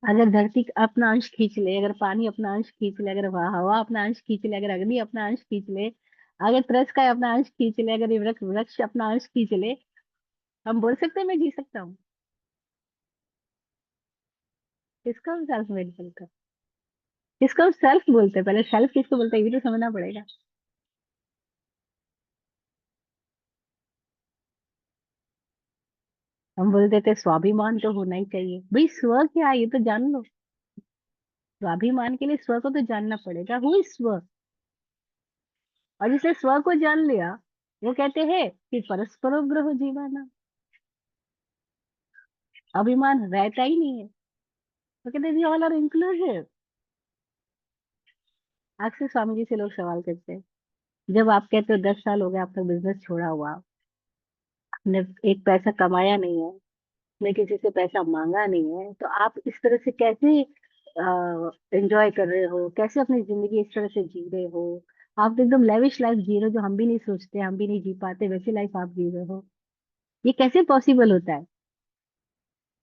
अगर धरती अपना अंश खींच ले, अगर पानी अपना अंश खींच ले, अगर हवा अपना अंश खींच ले, अगर अग्नि अपना अंश खींच ले, अगर तरस का अपना अंश खींच ले, अगर ये वृक्ष वृक्ष अपना अंश खींच ले, हम बोल सकते हैं मैं जी सकता हूँ? किसको हम सेल्फ मेड बोलते हैं? किसको हम सेल्फ बोलते हैं? पहले सेल्फ किसको बोलते हैं ये भी तो समझना पड़ेगा। हम बोल देते हैं, स्वाभिमान तो होना ही चाहिए। भाई स्व क्या है ये तो जान लो। स्वाभिमान के लिए स्व को तो जानना पड़ेगा, हु इज स्व। और जिसने स्व को जान लिया, वो कहते हैं कि परस्परो ग्रह जीवाना, अभिमान रहता ही नहीं है। तो कहते हैं वी ऑल आर इंक्लूसिव। अक्सर स्वामी जी से लोग सवाल करते हैं, जब आप कहते हो 10 साल हो गए आपका बिजनेस छोड़ा हुआ, आपने एक पैसा कमाया नहीं है, ने किसी से पैसा मांगा नहीं है, तो आप इस तरह से कैसे एंजॉय कर रहे हो, कैसे अपनी जिंदगी इस तरह से जी रहे हो? आप तो एकदम लेविश लाइफ जी रहे हो, जो हम भी नहीं सोचते, हम भी नहीं जी पाते, वैसी लाइफ आप जी रहे हो। ये कैसे पॉसिबल होता है?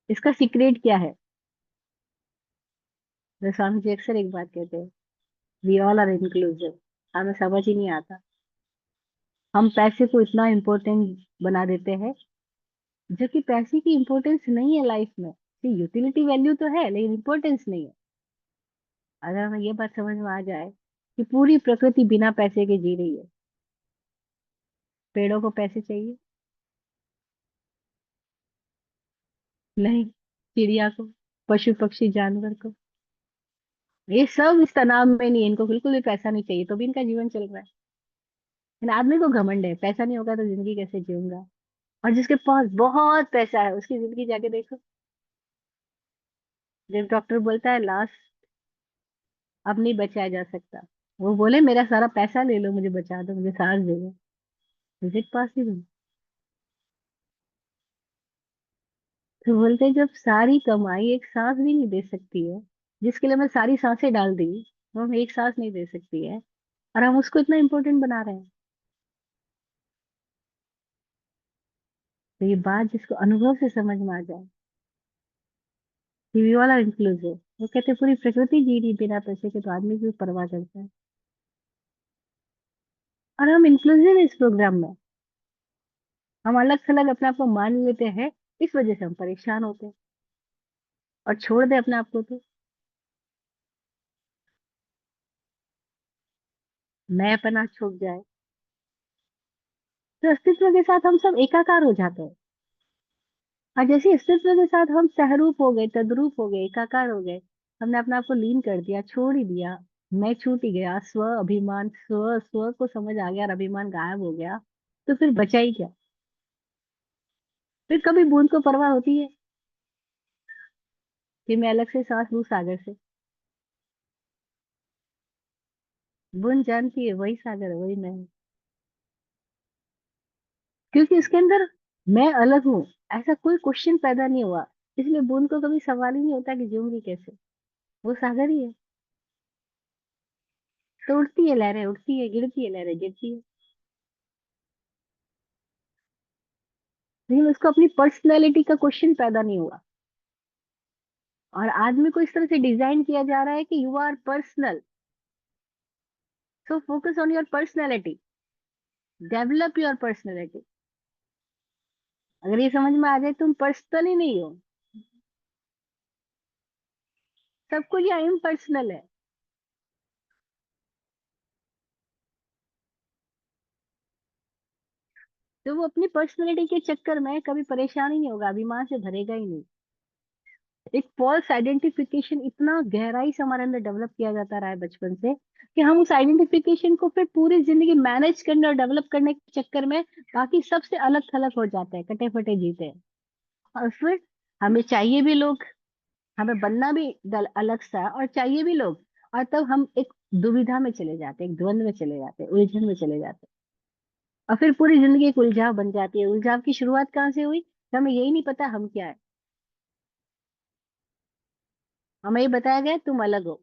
इसका सीक्रेट क्या है? तो स्वामी जी अक्सर एक बात कहते हैं, वी ऑल आर इंक्लूसिव। हमें समझ ही नहीं आता, हम पैसे को इतना इम्पोर्टेंट बना देते हैं, जो कि पैसे की इम्पोर्टेंस नहीं है लाइफ में। यूटिलिटी वैल्यू तो है लेकिन इम्पोर्टेंस नहीं है। अगर हमें ये बात समझ में आ जाए कि पूरी प्रकृति बिना पैसे के जी रही है। पेड़ों को पैसे चाहिए? नहीं। चिड़िया को, पशु पक्षी जानवर को, ये सब इस तनाव में नहीं है, इनको बिल्कुल भी पैसा नहीं चाहिए, तो भी इनका जीवन चल रहा है। लेकिन आदमी को घमंड है, पैसा नहीं होगा तो जिंदगी कैसे जीऊंगा। और जिसके पास बहुत पैसा है उसकी जिंदगी जाके देखो। जब डॉक्टर बोलता है लास्ट, अब नहीं बचाया जा सकता, वो बोले मेरा सारा पैसा ले लो, मुझे बचा दो, मुझे सांस दे दो। Is it possible? तो बोलते हैं, जब सारी कमाई एक सांस भी नहीं दे सकती है, जिसके लिए मैं सारी सांसें डाल दी, वो हम एक सांस नहीं दे सकती है, और हम उसको इतना इंपॉर्टेंट बना रहे हैं। तो ये बात जिसको अनुभव से समझ में आ जाए कि वी ऑल आर इंक्लूसिव, वो कहते हैं पूरी प्रकृति जी रही बिना पैसे के, तो आदमी की परवाह करता है। और हम इंक्लूसिव है इस प्रोग्राम में। हम अलग थलग अपने आप को मान लेते हैं, इस वजह से हम परेशान होते हैं। और छोड़ दे अपने आप को तो मैं अपना छूट जाए, तो अस्तित्व के साथ हम सब एकाकार हो जाते हैं। और जैसे अस्तित्व के साथ हम सहरूप हो गए, तद्रूप हो गए, एकाकार हो गए, हमने अपने आप को लीन कर दिया, छोड़ ही दिया, मैं छूट ही गया, स्व अभिमान, स्व स्व को समझ आ गया और अभिमान गायब हो गया, तो फिर बचा ही क्या? फिर कभी बूंद को परवाह होती है कि मैं अलग से सांस लूं सागर से? बूंद जानती है वही सागर है, वही मैं हूं। क्योंकि उसके अंदर मैं अलग हूँ, ऐसा कोई क्वेश्चन पैदा नहीं हुआ। इसलिए बूंद को कभी सवाल ही नहीं होता कि जीऊंगी कैसे, वो सागर ही है। तो उठती है लहरें, उठती है, गिरती है लहरें, गिरती है। लेकिन उसको अपनी पर्सनैलिटी का क्वेश्चन पैदा नहीं हुआ। और आदमी को इस तरह से डिजाइन किया जा रहा है कि you are personal, so focus on your personality, develop your personality. अगर ये समझ में आ जाए तुम पर्सनल ही नहीं हो, सब कुछ यहाँ इम्पर्सनल है। तो वो अपनी पर्सनैलिटी के चक्कर में कभी परेशान ही नहीं होगा, अभिमान से भरेगा ही नहीं। एक फॉल्स आइडेंटिफिकेशन इतना गहराई से हमारे अंदर डेवलप किया जाता रहा है बचपन से, कि हम उस आइडेंटिफिकेशन को फिर पूरी जिंदगी मैनेज करने और डेवलप करने के चक्कर में बाकी सबसे अलग थलग हो जाते हैं, कटे फटे जीते हैं। और फिर हमें चाहिए भी लोग, हमें बनना भी अलग सा, और चाहिए भी लोग। और तब हम एक दुविधा में चले जाते हैं, एक द्वंद में चले जाते हैं, उलझन में चले जाते हैं। और फिर पूरी जिंदगी एक उलझाव बन जाती है। उलझाव की शुरुआत कहाँ से हुई कि हमें यही नहीं पता हम क्या है। हमें ये बताया गया तुम अलग हो,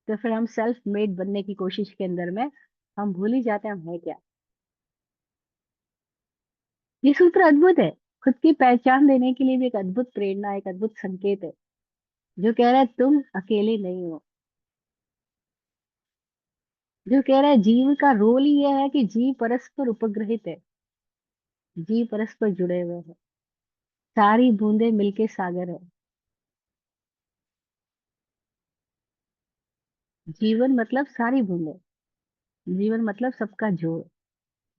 तो फिर हम सेल्फ मेड बनने की कोशिश के अंदर में हम भूल ही जाते हैं हम है क्या। ये सूत्र अद्भुत है, खुद की पहचान देने के लिए भी एक अद्भुत प्रेरणा, एक अद्भुत संकेत है, जो कह रहा है तुम अकेले नहीं हो। जो कह रहा है जीव का रोल ही यह है कि जीव परस्पर उपग्रहित है, जीव परस्पर जुड़े हुए हैं, सारी बूंदे मिलके सागर है। जीवन मतलब सारी बूंदे, जीवन मतलब सबका जोड़,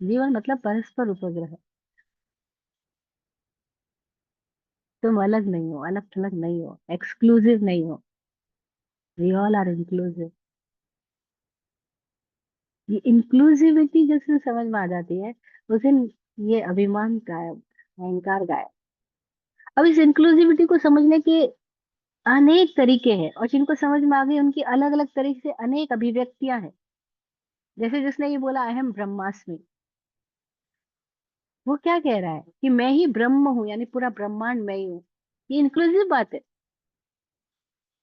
जीवन मतलब परस्पर उपग्रह। तुम अलग नहीं हो, अलग थलग नहीं हो, एक्सक्लूसिव नहीं हो, वी ऑल आर इंक्लूसिव। ये इंक्लूसिविटी जैसे समझ में आ जाती है उस दिन ये अभिमान गायब, अहंकार गायब। अब इस इंक्लूसिविटी को समझने के अनेक तरीके हैं, और जिनको समझ में आ गई उनकी अलग अलग तरीके से अनेक अभिव्यक्तियां हैं। जैसे जिसने ये बोला अहम ब्रह्मास्मि, वो क्या कह रहा है कि मैं ही ब्रह्म हूँ, यानी पूरा ब्रह्मांड मैं ही हूँ। ये इंक्लूसिव बात है।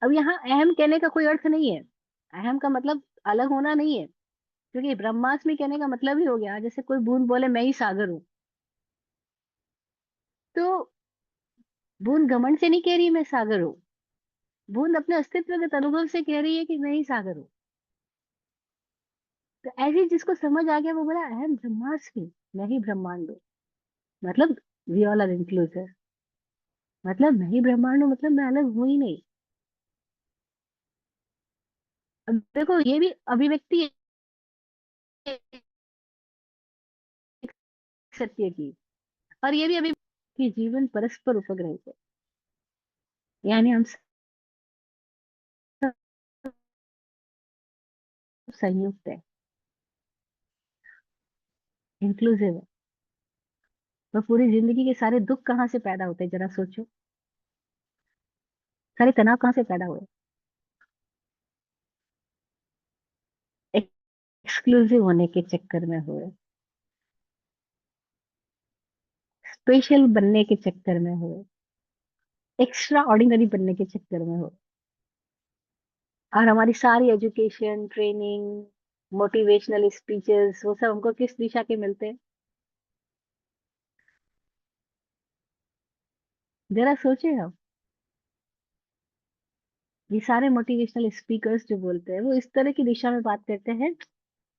अब यहाँ अहम कहने का कोई अर्थ नहीं है, अहम का मतलब अलग होना नहीं है। क्योंकि ब्रह्मास्मि कहने का मतलब ही हो गया जैसे कोई बूंद बोले मैं ही सागर हूँ। तो बूंद घमंड से नहीं कह रही मैं सागर हूँ, बूंद अपने अस्तित्वगत अनुभव से कह रही है कि मैं ही सागर हूँ। तो ऐसे जिसको समझ आ गया वो बोला अहम ब्रह्मास्मि, मैं ही ब्रह्मांड हूँ। मतलब वी ऑल आर इंक्लूसिव, मतलब मैं ही ब्रह्मांड हूँ, मतलब मैं अलग हूं ही नहीं। अब देखो ये भी अभिव्यक्ति है एक सत्य की, और ये भी अभिव्यक्ति कि जीवन परस्पर उपग्रहित है, यानी हम सब संयुक्त है, इंक्लूसिव है। तो पूरी जिंदगी के सारे दुख कहाँ से पैदा होते हैं जरा सोचो, सारे तनाव कहाँ से पैदा हुए, एक्सक्लूसिव होने के चक्कर में हुए, स्पेशल बनने के चक्कर में हुए, एक्स्ट्रा ऑर्डिनरी बनने के चक्कर में हुए। और हमारी सारी एजुकेशन, ट्रेनिंग, मोटिवेशनल स्पीचेस, वो सब हमको किस दिशा के मिलते हैं, जरा सोचे हम। ये सारे मोटिवेशनल स्पीकर्स जो बोलते हैं वो इस तरह की दिशा में बात करते हैं,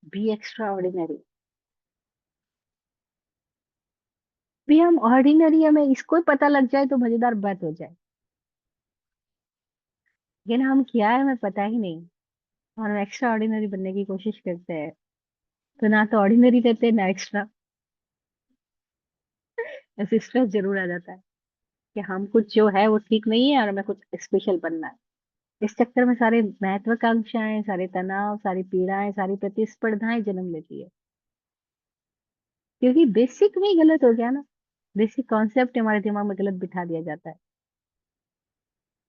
बी एक्स्ट्रा ऑर्डिनरी। भी हम ऑर्डिनरी, हमें इसको ही पता लग जाए तो मजेदार बात हो जाए, लेकिन हम क्या है हमें पता ही नहीं, और हम एक्स्ट्रा ऑर्डिनरी बनने की कोशिश करते हैं। तो ना तो ऑर्डिनरी रहते हैं ना एक्स्ट्रा, ऐसे स्ट्रेस जरूर आ जाता है कि हम कुछ जो है वो ठीक नहीं है और हमें कुछ स्पेशल बनना है। इस चक्कर में सारे महत्वाकांक्षाएं, सारे तनाव, सारी पीड़ाएं, सारी प्रतिस्पर्धाएं जन्म लेती है। क्योंकि बेसिक में ही गलत हो गया ना, बेसिक कॉन्सेप्ट हमारे दिमाग में गलत बिठा दिया जाता है।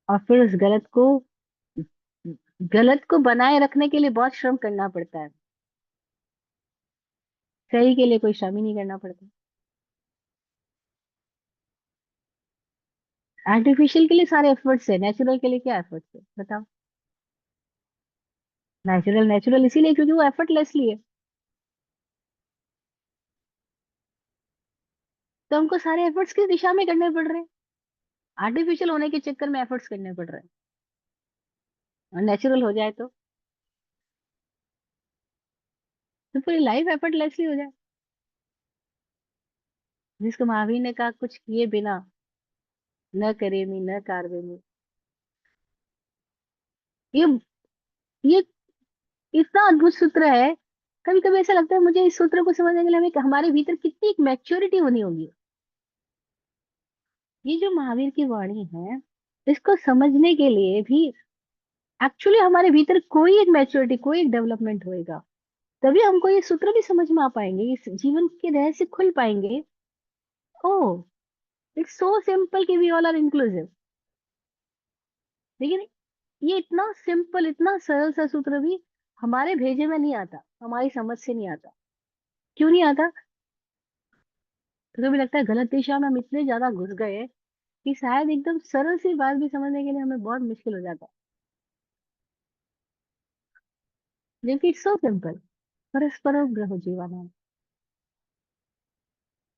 और फिर उस गलत को बनाए रखने के लिए बहुत श्रम करना पड़ता है। सही के लिए कोई श्रम ही नहीं करना पड़ता। आर्टिफिशियल के लिए सारे एफर्ट्स है, नेचुरल के लिए क्या एफर्ट्स है बताओ। नेचुरल नेचुरल इसीलिए क्योंकि वो एफर्टलेसली है। तो हमको सारे एफर्ट्स किस दिशा में करने पड़ रहे हैं? आर्टिफिशियल होने के चक्कर में एफर्ट्स करने पड़ रहे हैं। और नेचुरल हो जाए तो पूरी लाइफ एफर्टलेसली हो जाए। जिसको महावीर ने कहा, कुछ किए बिना न करे मी न कारवे मी। ये ये इतना अद्भुत सूत्र है। कभी कभी ऐसा लगता है मुझे, इस सूत्र को समझने के लिए हमें हमारे भीतर कितनी एक मैच्योरिटी होनी होगी। ये जो महावीर की वाणी है, इसको समझने के लिए भी एक्चुअली हमारे भीतर कोई एक मैच्योरिटी, कोई एक डेवलपमेंट होएगा। तभी हमको ये सूत्र भी समझ में आ पाएंगे, इस जीवन के रहस्य खुल पाएंगे। ओह, इट्स सो सिंपल कि वी ऑल आर इंक्लूसिव। लेकिन ये इतना सिंपल, इतना सरल सा सूत्र भी हमारे भेजे में नहीं आता, हमारी समझ से नहीं आता। क्यों नहीं आता? तो भी लगता है गलत दिशा में हम इतने ज्यादा घुस गए हैं कि शायद एकदम सरल सी बात भी समझने के लिए हमें बहुत मुश्किल हो जाता है। जबकि इट्स सो सिंपल। परस्परो ग्रहो जीवानाम।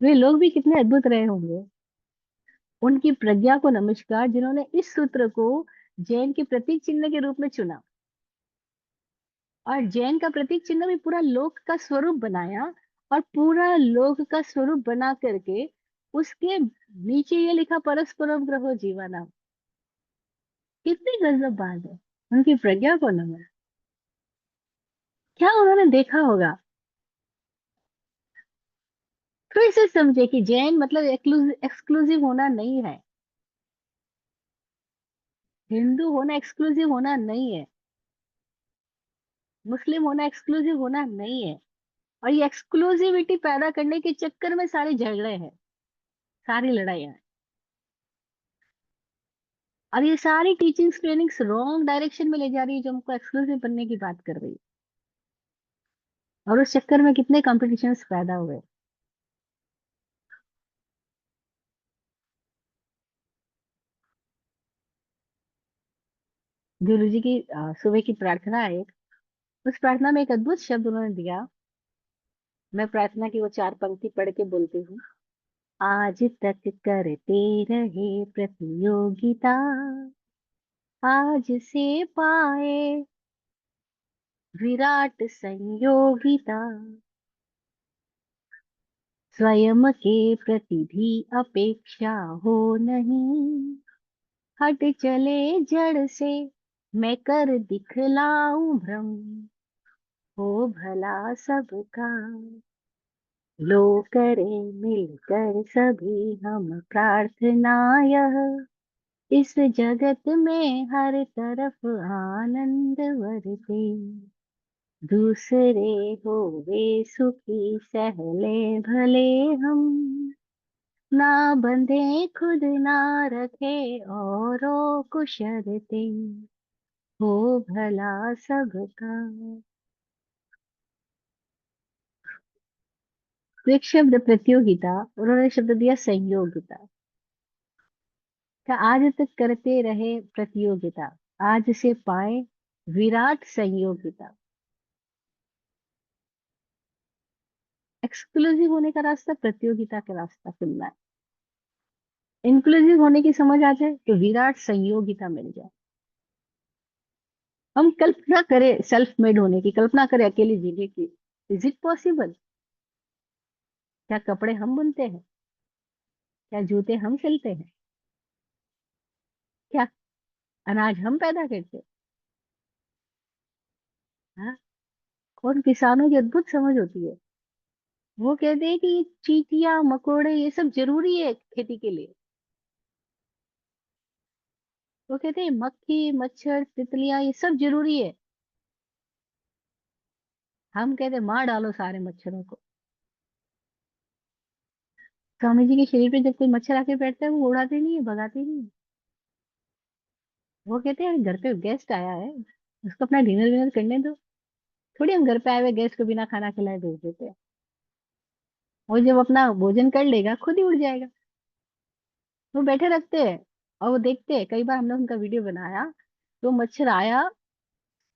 वे लोग भी कितने अद्भुत रहे होंगे। उनकी प्रज्ञा को नमस्कार, जिन्होंने इस सूत्र को जैन के प्रतीक चिन्ह के रूप में चुना। और जैन का प्रतीक चिन्ह भी पूरा लोक का स्वरूप बनाया। और पूरा लोक का स्वरूप बना करके उसके नीचे ये लिखा, परस्परम ग्रहो जीवानाम। कितनी गजब बात है। उनकी प्रज्ञा को नमन। क्या उन्होंने देखा होगा। फिर से समझे कि जैन मतलब एक्सक्लूसिव होना नहीं है। हिंदू होना एक्सक्लूसिव होना नहीं है। मुस्लिम होना एक्सक्लूसिव होना नहीं है। और ये एक्सक्लूसिविटी पैदा करने के चक्कर में सारे झगड़े हैं, सारी लड़ाइयाँ हैं। और ये सारी टीचिंग्स ट्रेनिंग्स रॉन्ग डायरेक्शन में ले जा रही है, जो हमको एक्सक्लूसिव बनने की बात कर रही है। और उस चक्कर में कितने कॉम्पिटिशन्स पैदा हुए। गुरु जी की सुबह की प्रार्थना है एक। उस प्रार्थना में एक अद्भुत शब्द उन्होंने दिया। मैं प्रार्थना की वो चार पंक्ति पढ़ के बोलती हूँ। आज तक करते रहे प्रतियोगिता, आज से पाए विराट संयोगिता। स्वयं के प्रति भी अपेक्षा हो नहीं, हट चले जड़ से मैं कर दिखलाऊं भ्रम। हो भला सबका, लो करें मिलकर सभी हम प्रार्थना यह, इस जगत में हर तरफ आनंद बरसे। दूसरे होवे सुखी सहले भले हम, ना बंधे खुद ना रखे औरों को शरते। हो भला सबका। तो एक शब्द प्रतियोगिता, उन्होंने शब्द दिया संयोगिता। क्या आज तक करते रहे प्रतियोगिता, आज से पाए विराट संयोगिता। एक्सक्लूसिव होने का रास्ता प्रतियोगिता का रास्ता चुनना है। इंक्लूसिव होने की समझ आ जाए तो विराट संयोगिता मिल जाए। हम कल्पना करें सेल्फ मेड होने की, कल्पना करें अकेले जीने की। Is it possible? क्या कपड़े हम बुनते हैं? क्या जूते हम सिलते हैं? क्या अनाज हम पैदा करते हैं? हाँ। और किसानों की अद्भुत समझ होती है। वो कहते हैं कि ये चींटियां मकोड़े ये सब जरूरी है खेती के लिए। वो कहते हैं मक्खी मच्छर तितलियां ये सब जरूरी है। हम कहते हैं मार डालो सारे मच्छरों को। स्वामी जी के शरीर पे जब कोई मच्छर आके बैठता है, वो उड़ाते नहीं है, भगाते नहीं है। वो कहते हैं घर पे गेस्ट आया है, उसको अपना डिनर विनर करने दो। थोड़ी हम घर पे आए हुए गेस्ट को बिना खाना खिलाए भेज देते हैं। वो जब अपना भोजन कर लेगा खुद ही उड़ जाएगा। वो बैठे रखते हैं और वो देखते हैं। कई बार हमने उनका वीडियो बनाया। तो मच्छर आया,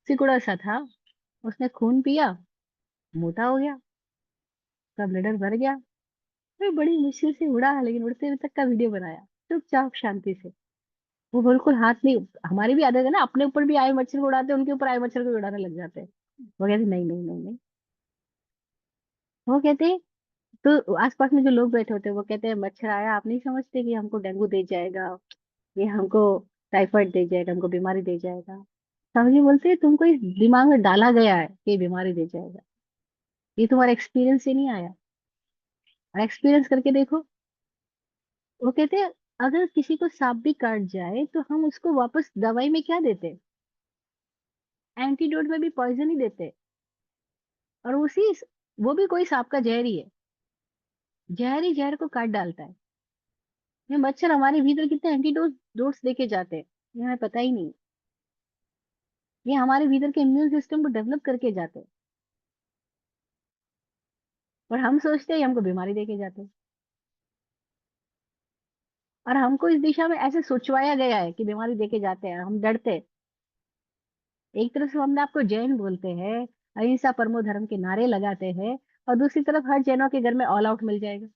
सिकुड़ा सा था, उसने खून पिया, मोटा हो गया, उसका ब्लडर भर गया। फिर बड़ी मुश्किल से उड़ा, लेकिन उड़ते हुए तक का वीडियो बनाया, चुपचाप शांति से। वो बिल्कुल हाथ नहीं। हमारी भी आदत है ना, अपने ऊपर भी आए मच्छर को उड़ाते हैं, उनके ऊपर आए मच्छर को उड़ाने लग जाते हैं। वो कहते नहीं नहीं नहीं नहीं। वो कहते हैं, तो आसपास में जो लोग बैठे होते हैं वो कहते हैं मच्छर आया, आप नहीं समझते कि हमको डेंगू दे जाएगा, ये हमको टाइफाइड दे जाएगा, हमको बीमारी दे जाएगा। साहू बोलते हैं तुमको इस दिमाग में डाला गया है कि ये बीमारी दे जाएगा, ये तुम्हारा एक्सपीरियंस से नहीं आया। और एक्सपीरियंस करके देखो। वो कहते हैं अगर किसी को सांप भी काट जाए तो हम उसको वापस दवाई में क्या देते, एंटीडोट में भी पॉइजन ही देते। और वो भी कोई सांप का जहर ही है, जहर ही जहर को काट डालता है। ये मच्छर हमारे भीतर कितने एंटीडोट डोट्स देके जाते हैं, ये हमें पता ही नहीं। ये हमारे भीतर के इम्यून सिस्टम को डेवलप करके जाते हैं। और हम सोचते हैं ये हमको बीमारी देके जाते हैं। और हमको इस दिशा में ऐसे सोचवाया गया है कि बीमारी देके जाते हैं, हम डरते हैं। एक तरफ से हम अपने आपको जैन बोलते हैं, अहिंसा परमो धर्म के नारे लगाते हैं, और दूसरी तरफ हर जैनों के घर में ऑल आउट मिल जाएगा।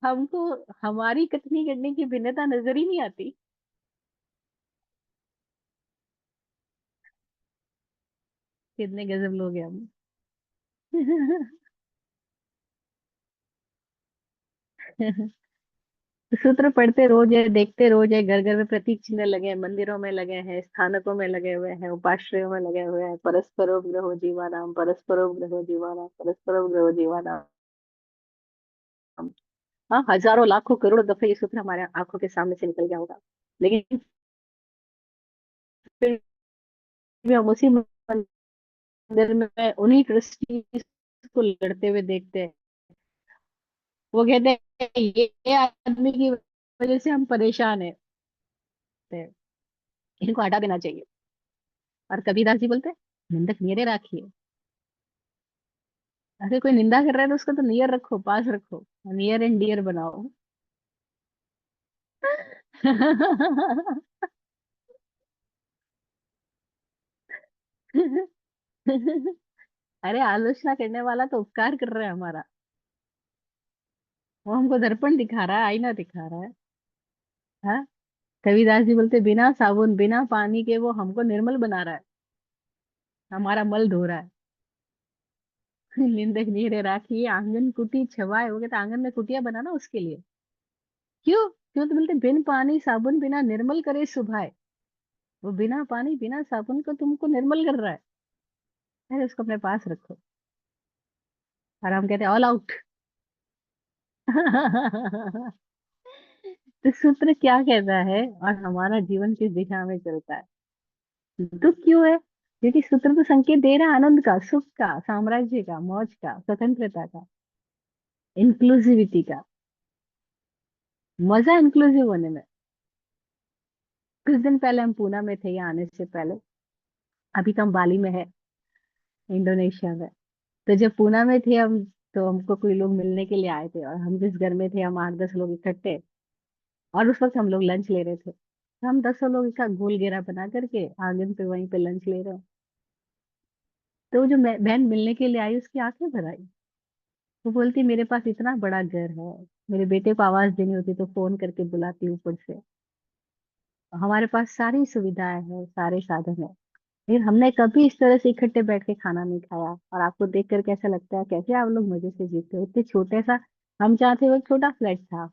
हमको हमारी कथनी करने की भिन्नता नजर ही नहीं आती। कितने गजब लोग हैं हम। सूत्र पढ़ते रोज है, देखते रोज है, घर घर में प्रतीक चिन्ह लगे हैं, मंदिरों में लगे हैं, स्थानकों में लगे हुए हैं, उपाश्रयों में लगे हुए हैं। परस्परो ग्रहो जीवानाम, परस्परो ग्रहो जीवानाम, परस्परो ग्रहो जीवानाम। हाँ, हजारों लाखों करोड़ों दफे ये सूत्र हमारे आंखों के सामने से निकल गया होगा, लेकिन फिर भी हम उसी मंदिर में उन्हीं ट्रस्टीज को लड़ते हुए देखते हैं। वो कहते हैं ये आदमी की वजह से हम परेशान है, इनको हटा देना चाहिए। और कबीरदास जी बोलते हैं निंदक नियरे राखिए। अगर कोई निंदा कर रहा है तो उसको तो नियर रखो, पास रखो, नियर एंड डियर बनाओ। अरे आलोचना करने वाला तो उपकार कर रहा है हमारा। वो हमको दर्पण दिखा रहा है, आईना दिखा रहा है। हाँ, कबीरदास जी बोलते बिना साबुन बिना पानी के वो हमको निर्मल बना रहा है, हमारा मल धो रहा है। निंदक नीरे राखी आंगन कुटी छवाए, वो कहते आंगन में कुटिया बनाना उसके लिए। क्यों क्यों, तो बोलते बिन पानी साबुन बिना निर्मल करे सुभाए। वो बिना पानी बिना साबुन को तुमको निर्मल कर रहा है। अरे उसको अपने पास रखो। और हम कहते हैं ऑल आउट। तो सूत्र क्या कहता है और हमारा जीवन किस दिशा में चलता है। दुख क्यों है, क्योंकि सूत्र तो संकेत दे रहा है आनंद का, सुख का, साम्राज्य का, मौज का, स्वतंत्रता का, इंक्लूसिविटी का। मजा इंक्लूसिव होने में। कुछ दिन पहले हम पूना में थे, यहाँ आने से पहले। अभी तो हम बाली में है, इंडोनेशिया में। तो जब पूना में थे हम, तो हमको कोई लोग मिलने के लिए आए थे, और हम जिस घर में थे हम 8-10 लोग इकट्ठे। और उस वक्त हम लोग लंच ले रहे थे, तो हम 10 लोग का गोल घेरा बना करके आंगन पे वहीं पे लंच ले रहे हैं। तो वो जो बहन मिलने के लिए आई, उसकी आंखें भर आई। वो बोलती मेरे पास इतना बड़ा घर है, मेरे बेटे को आवाज देनी होती तो फोन करके बुलाती ऊपर से, हमारे पास सारी सुविधाएं हैं, सारे साधन है, लेकिन हमने कभी इस तरह से इकट्ठे बैठ के खाना नहीं खाया। और आपको देख कर कैसा लगता है, कैसे आप लोग मजे से जीते हो इतने छोटे सा। हम चाहते हुए छोटा फ्लैट था।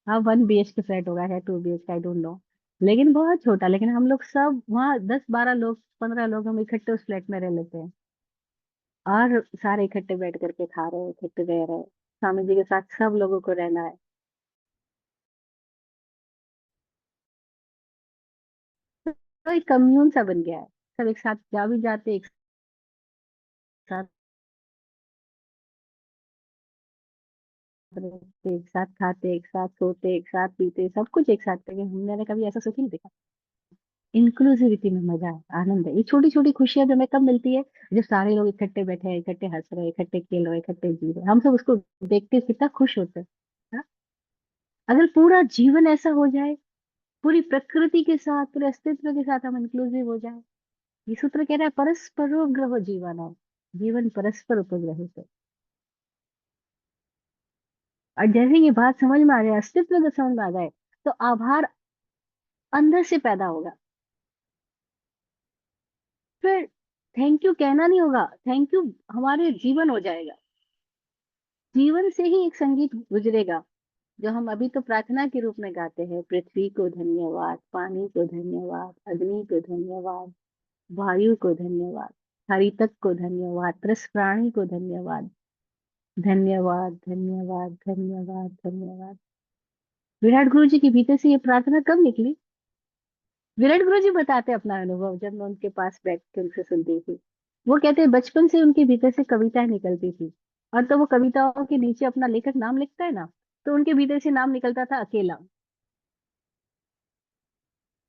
हाँ, 1 BHK फ्लैट होगा है, 2 BHK, आई डोंट नो, लेकिन बहुत छोटा। लेकिन हम लोग सब वहाँ 10-12 लोग, 15 लोग हम इकट्ठे उस फ्लैट में रह लेते हैं। और सारे इकट्ठे बैठ करके खा रहे हैं, इकट्ठे रह रहे हैं। स्वामी जी के साथ सब लोगों को रहना है। तो एक कम्यून सा बन गया है। सब एक साथ जा भी जाते, एक साथ रहते, एक साथ खाते, एक साथ सोते, एक साथ पीते, सब कुछ एक साथ करके हमने कभी ऐसा सुख नहीं देखा। इंक्लूसिविटी में मजा है, आनंद है। ये छोटी छोटी खुशियां जो हमें कब मिलती है, जब सारे लोग इकट्ठे बैठे हैं, इकट्ठे हंस रहे हैं, इकट्ठे खेल रहे हैं, इकट्ठे जी रहे हैं, हम सब उसको देख के कितना खुश होते हैं। हाँ? अगर पूरा जीवन ऐसा हो जाए, पूरी प्रकृति के साथ, पूरे अस्तित्व के साथ हम इंक्लूसिव हो जाए। ये सूत्र कह रहा है परस्परोग्रह जीवन, जीवन परस्पर उपग्रह से। और जैसे ये बात समझ में आ जाए, अस्तित्व का समझ में आ जाए, तो आभार अंदर से पैदा होगा। फिर थैंक यू कहना नहीं होगा, थैंक यू हमारे जीवन हो जाएगा। जीवन से ही एक संगीत गुजरेगा, जो हम अभी तो प्रार्थना के रूप में गाते हैं। पृथ्वी को धन्यवाद, पानी को धन्यवाद, अग्नि को धन्यवाद, वायु को धन्यवाद, हरितक को धन्यवाद, त्रिस प्राणी को धन्यवाद, धन्यवाद धन्यवाद धन्यवाद धन्यवाद। विराट गुरु जी के भीतर से ये प्रार्थना कब निकली? विराट गुरु जी बताते अपना अनुभव, जब मैं उनके पास बैठ के उनसे सुनती थी। वो कहते हैं बचपन से उनके भीतर से कविताएं निकलती थी, और तो वो कविताओं के नीचे अपना लेखक नाम लिखता है ना, तो उनके भीतर से नाम निकलता था अकेला।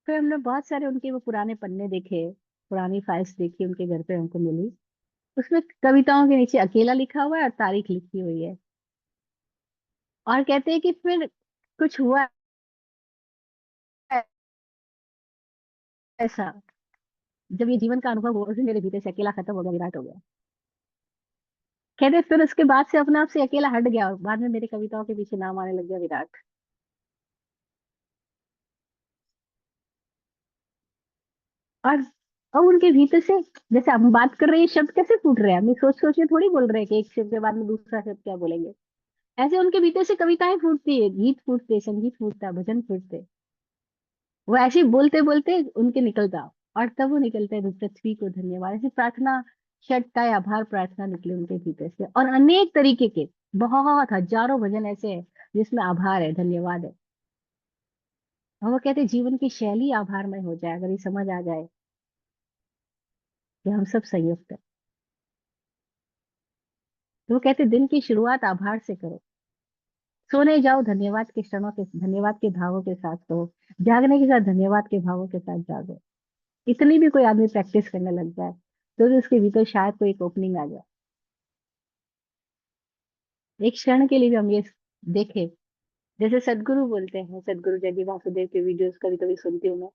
फिर हमने बहुत सारे उनके वो पुराने पन्ने देखे, पुरानी फाइल्स देखी, उनके घर पे हमको मिली। उसमें कविताओं के नीचे अकेला लिखा हुआ है और तारीख लिखी हुई है। और कहते हैं कि फिर कुछ हुआ ऐसा, जब ये जीवन का अनुभव हुआ, उस दिन मेरे भीतर से अकेला खत्म हो गया, विराट हो गया। कहते फिर उसके बाद से अपने आप से अकेला हट गया, और बाद में मेरी कविताओं के पीछे नाम आने लग गया विराट। और अब उनके भीतर से, जैसे हम बात कर रहे हैं, शब्द कैसे फूट रहे हैं, हम सोच सोच के थोड़ी बोल रहे हैं कि एक शब्द के बाद में दूसरा शब्द क्या बोलेंगे। ऐसे उनके भीतर से कविताएं फूटती है, गीत फूटते, संगीत फूटता, भजन फूटते। वो ऐसे ही बोलते बोलते उनके निकलता, और तब वो निकलते हैं पृथ्वी को धन्यवाद, ऐसी प्रार्थना, षटकाय आभार प्रार्थना निकले उनके भीतर से। और अनेक तरीके के, बहुत हजारों भजन ऐसे हैं जिसमें आभार है, धन्यवाद है। और वो कहते हैं जीवन की शैली आभार में हो जाए, अगर ये समझ आ जाए कि हम सब संयुक्त है। तो वो कहते हैं दिन की शुरुआत आभार से करो, सोने जाओ धन्यवाद के क्षणों के, धन्यवाद के भावों के साथ सो, जागने के साथ धन्यवाद के भावों के साथ जागो। इतनी भी कोई आदमी प्रैक्टिस करने लग जाए, तो भी उसके भीतर शायद कोई एक ओपनिंग आ जाए। एक क्षण के लिए भी हम ये देखे, जैसे सदगुरु बोलते हैं, सदगुरु जग्गी वासुदेव के वीडियोस कभी कभी सुनती हूँ मैं।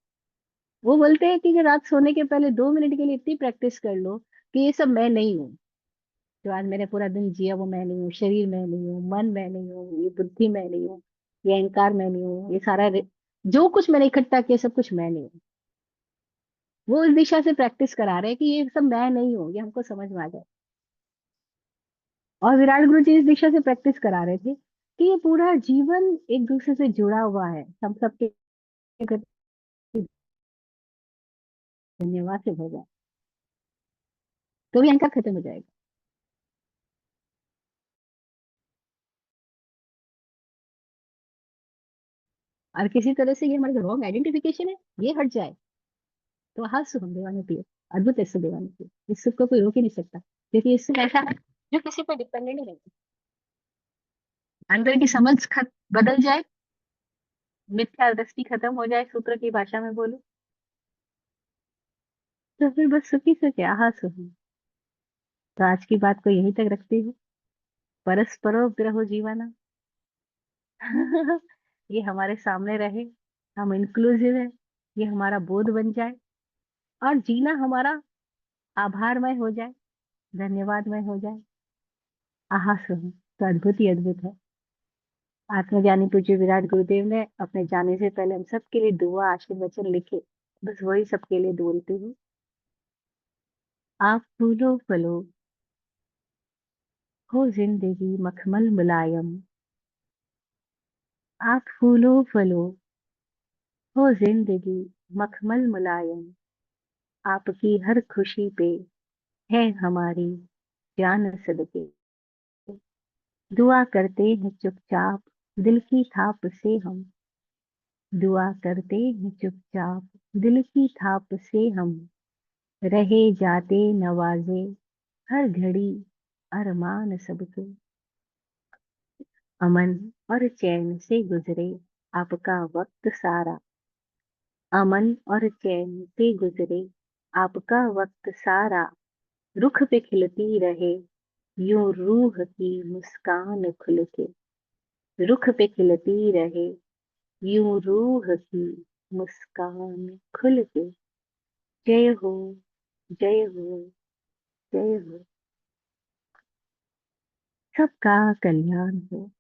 वो बोलते हैं कि रात सोने के पहले 2 मिनट के लिए इतनी प्रैक्टिस कर लो कि ये सब मैं नहीं हूँ, जो आज मैंने पूरा दिन जिया वो मैं नहीं हूँ, शरीर मैं नहीं हूँ, मन मैं नहीं हूँ, ये बुद्धि मैं नहीं हूँ, ये अहंकार मैं नहीं हूँ, ये सारा जो कुछ मैंने इकट्ठा किया सब कुछ मैं नहीं हूँ। वो इस दिशा से प्रैक्टिस करा रहे हैं कि ये सब मैं नहीं हूँ, ये हमको समझ में आ जाए। और विराट गुरु जी इस दिशा से प्रैक्टिस करा रहे थे कि ये पूरा जीवन एक दूसरे से जुड़ा हुआ है, हम सबके प्रति धन्यवाद से भर जाए, तो भी अहंकार खत्म हो जाएगा। और किसी तरह से ये हमारे रॉन्ग आइडेंटिफिकेशन है, ये हट जाए, तो हाथ से हम दीवाने पिए, अद्भुत ऐसे दीवाने पिए, इस सुख को कोई रोक ही नहीं सकता, क्योंकि इससे ऐसा है जो किसी पर डिपेंडेंट नहीं रहता। अंदर की समझ बदल जाए, मिथ्या दृष्टि खत्म हो जाए, सूत्र की भाषा में बोलो, तो फिर बस सुखी से क्या, हाँ सुखी। तो आज की बात को यहीं तक रखती हूँ। परस्परो ग्रहो जीवाना ये हमारे सामने रहे, हम इंक्लूसिव है, ये हमारा बोध बन जाए, और जीना हमारा आभारमय हो जाए, धन्यवादमय हो जाए। आहा सुन, तो अद्भुत ही अद्भुत है। आत्मज्ञानी पूज्य विराट गुरुदेव ने अपने जाने से पहले हम सबके लिए दुआ आशीर्वचन लिखे, बस वही सबके लिए बोलती हूँ। आप फूलो फलो, हो जिंदगी मखमल मुलायम। आप फूलो फलो, हो जिंदगी मखमल मुलायम। आपकी हर खुशी पे है हमारी जान सदके। दुआ करते हैं चुपचाप दिल की थाप से हम, दुआ करते हैं चुपचाप दिल की थाप से हम। रहे जाते नवाजे हर घड़ी अरमान सबके, अमन और चैन से गुजरे आपका वक्त सारा, अमन और चैन से गुजरे आपका वक्त सारा, रुख पे खिलती रहे यूं रूह की मुस्कान खुल के, रुख पे खिलती रहे यूं रूह की मुस्कान खुल के। जय हो, जय हो, जय हो, सबका कल्याण हो।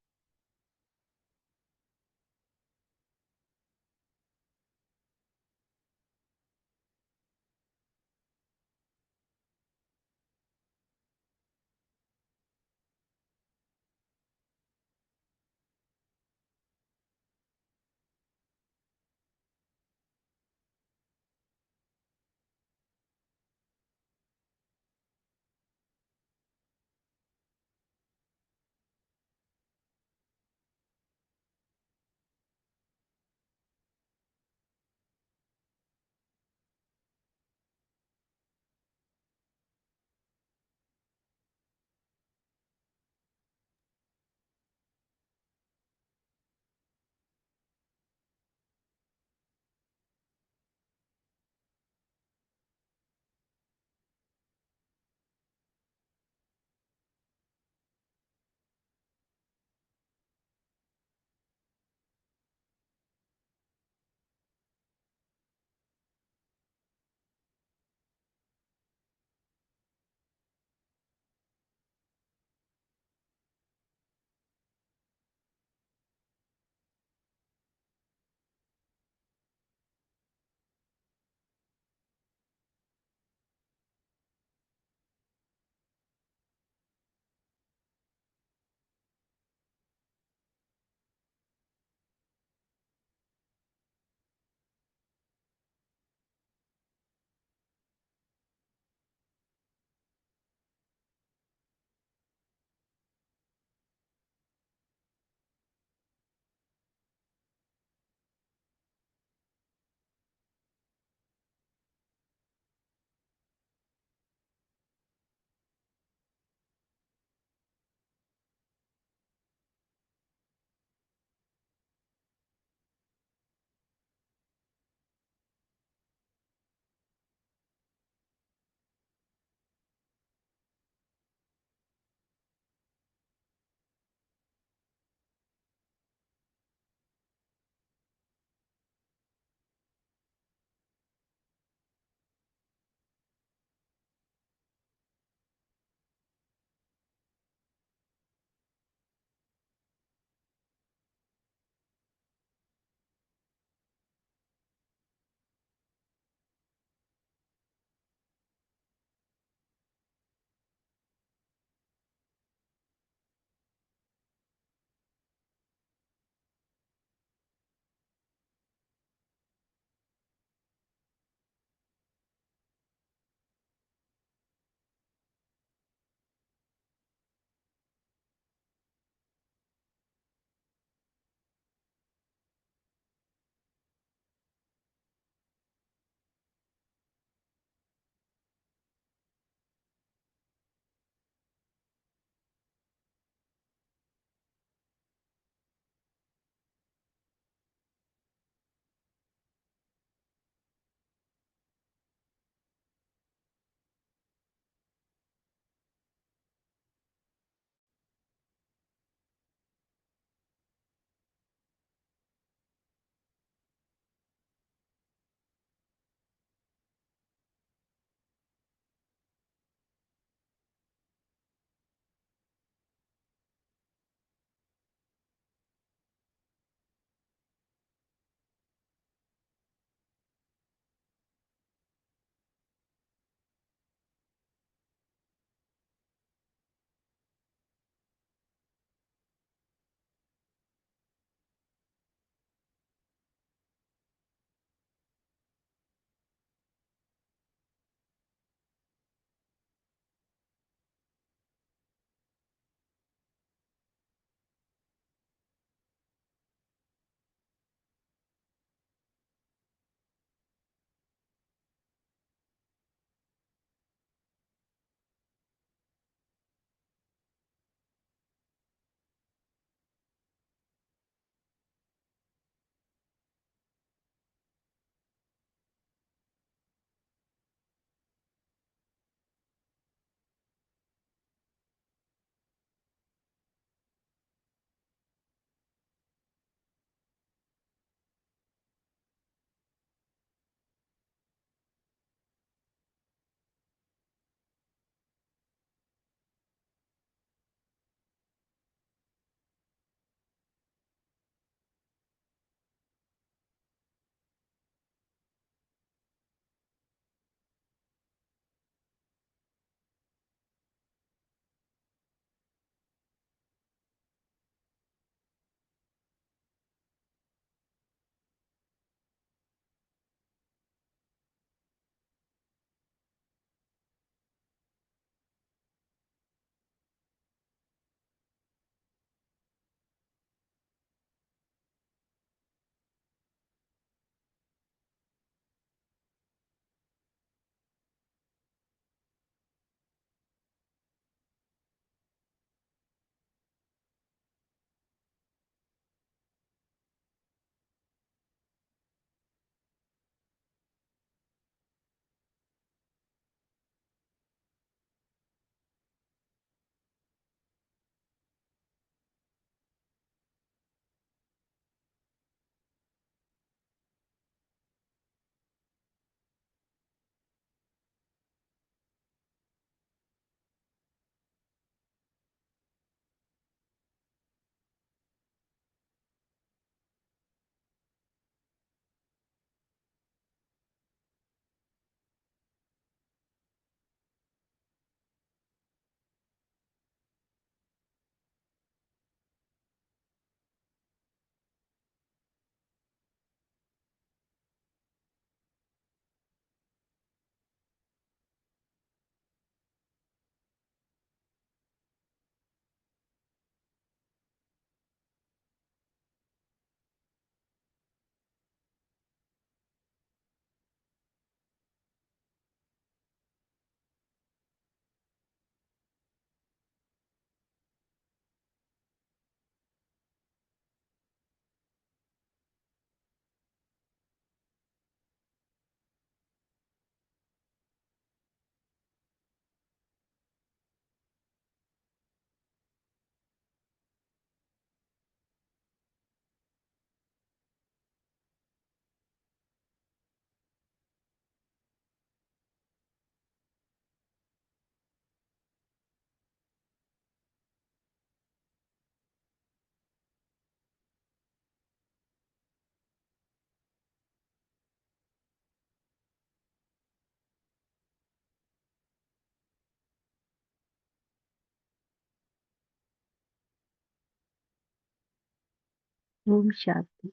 ओम शांति।